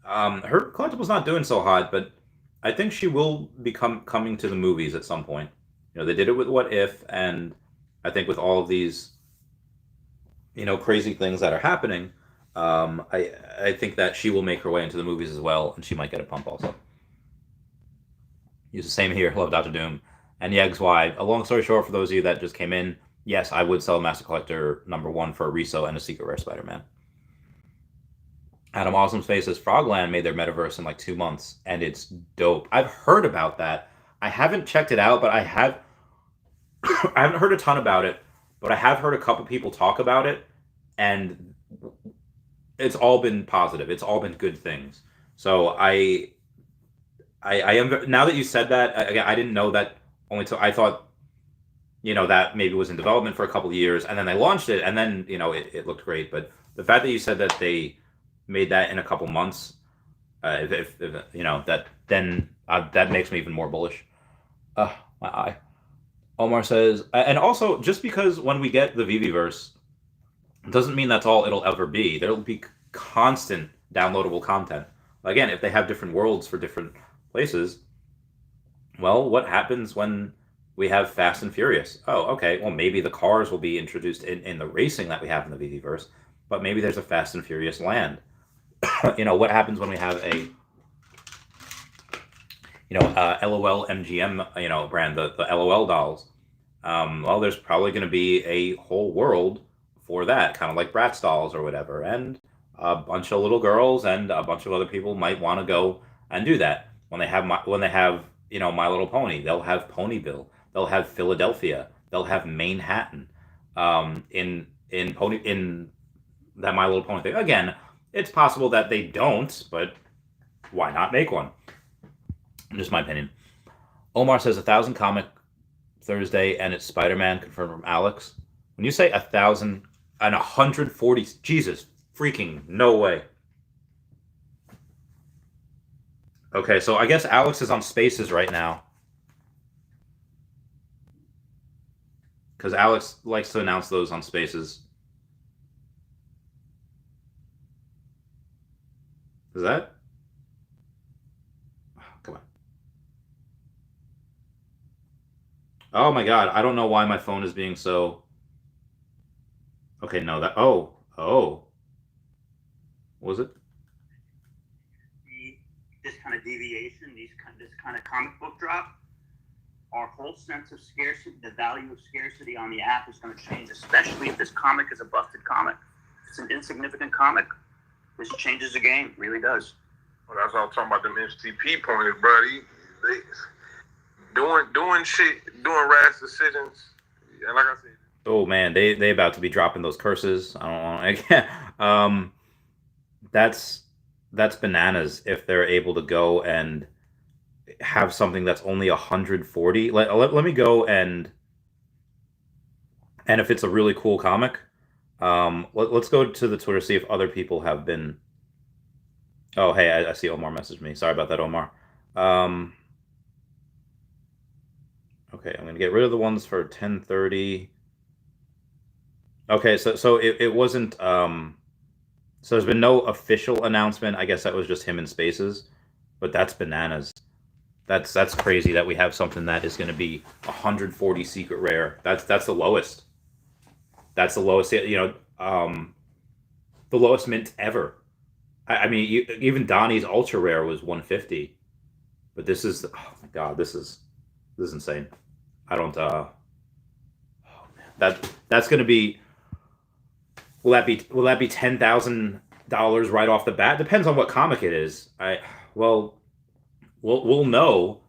Her collectible's not doing so hot, but I think she will be coming to the movies at some point. They did it with What If, and I think with all of these, crazy things that are happening, I think that she will make her way into the movies as well, and she might get a pump also. Use the same here. Love Dr. Doom. And Yegs Y. A long story short, for those of you that just came in, yes, I would sell Master Collector number 1 for a Reso and a Secret Rare Spider-Man. Adam Awesome's Face says, Frogland made their metaverse in like 2 months, and it's dope. I've heard about that. I haven't checked it out, but I haven't heard a ton about it, but I have heard a couple people talk about it, and it's all been positive. It's all been good things. So I am, now that you said that, again, I didn't know that only till I thought, that maybe was in development for a couple of years, and then they launched it, and then, it looked great. But the fact that you said that they made that in a couple months, if that, then that makes me even more bullish. My eye. Omar says, and also, just because when we get the Veveverse, doesn't mean that's all it'll ever be. There'll be constant downloadable content. Again, if they have different worlds for different places, well, what happens when we have Fast and Furious? Oh, okay, well, maybe the cars will be introduced in the racing that we have in the Veveverse, but maybe there's a Fast and Furious land. What happens when we have a LOL MGM, brand, the LOL dolls? Well, there's probably going to be a whole world for that, kind of like Bratz dolls or whatever, and a bunch of little girls and a bunch of other people might want to go and do that. When they have My Little Pony, they'll have Ponyville, they'll have Philadelphia, they'll have Manhattan. In that My Little Pony thing. Again, it's possible that they don't, but why not make one? Just my opinion. Omar says 1,000 comic Thursday, and it's Spider-Man confirmed from Alex. When you say 1,000 and 140, Jesus freaking no way. Okay, so I guess Alex is on Spaces right now. Because Alex likes to announce those on Spaces. Is that? Oh, come on. Oh my god, I don't know why my phone is being so... Okay, no, that... Oh. What was it? This kind of deviation, this kind of comic book drop, our whole sense of scarcity, the value of scarcity on the app is going to change, especially if this comic is a busted comic. If it's an insignificant comic, this changes the game, really does. Well, that's what I'm talking about, them MCP pointers, bro. They doing shit, doing rash decisions, and like I said. Oh man, they about to be dropping those curses. I don't want. I can't. That's bananas if they're able to go and have something that's only 140. Let me go and if it's a really cool comic, let's go to the Twitter, see if other people have been. Oh hey, I see Omar messaged me. Sorry about that, Omar. Okay, I'm gonna get rid of the ones for 10:30. Okay, so it wasn't. So there's been no official announcement. I guess that was just him in Spaces, but that's bananas. That's crazy that we have something that is going to be 140 secret rare. That's the lowest. That's the lowest. The lowest mint ever. I mean, even Donnie's ultra rare was 150, but this is, oh my god, this is insane. I don't. Oh man, that's going to be. Will that be $10,000 right off the bat? Depends on what comic it is. We'll know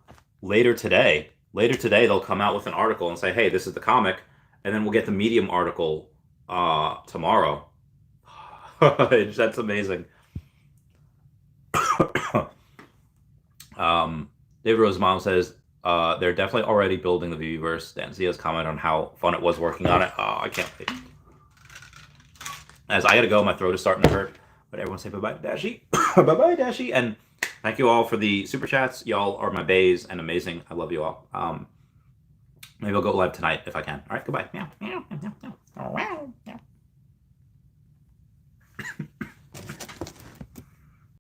later today. Later today they'll come out with an article and say, "Hey, this is the comic," and then we'll get the Medium article tomorrow. That's amazing. David Rosemont says they're definitely already building the Veveverse. Dan Zia's comment on how fun it was working on it. Oh, I can't wait. As I gotta go, my throat is starting to hurt. But everyone say bye-bye, Dashi. Bye-bye, Dashi. And thank you all for the super chats. Y'all are my bays and amazing. I love you all. Maybe I'll go live tonight if I can. All right, goodbye. Meow, meow, meow, meow, meow.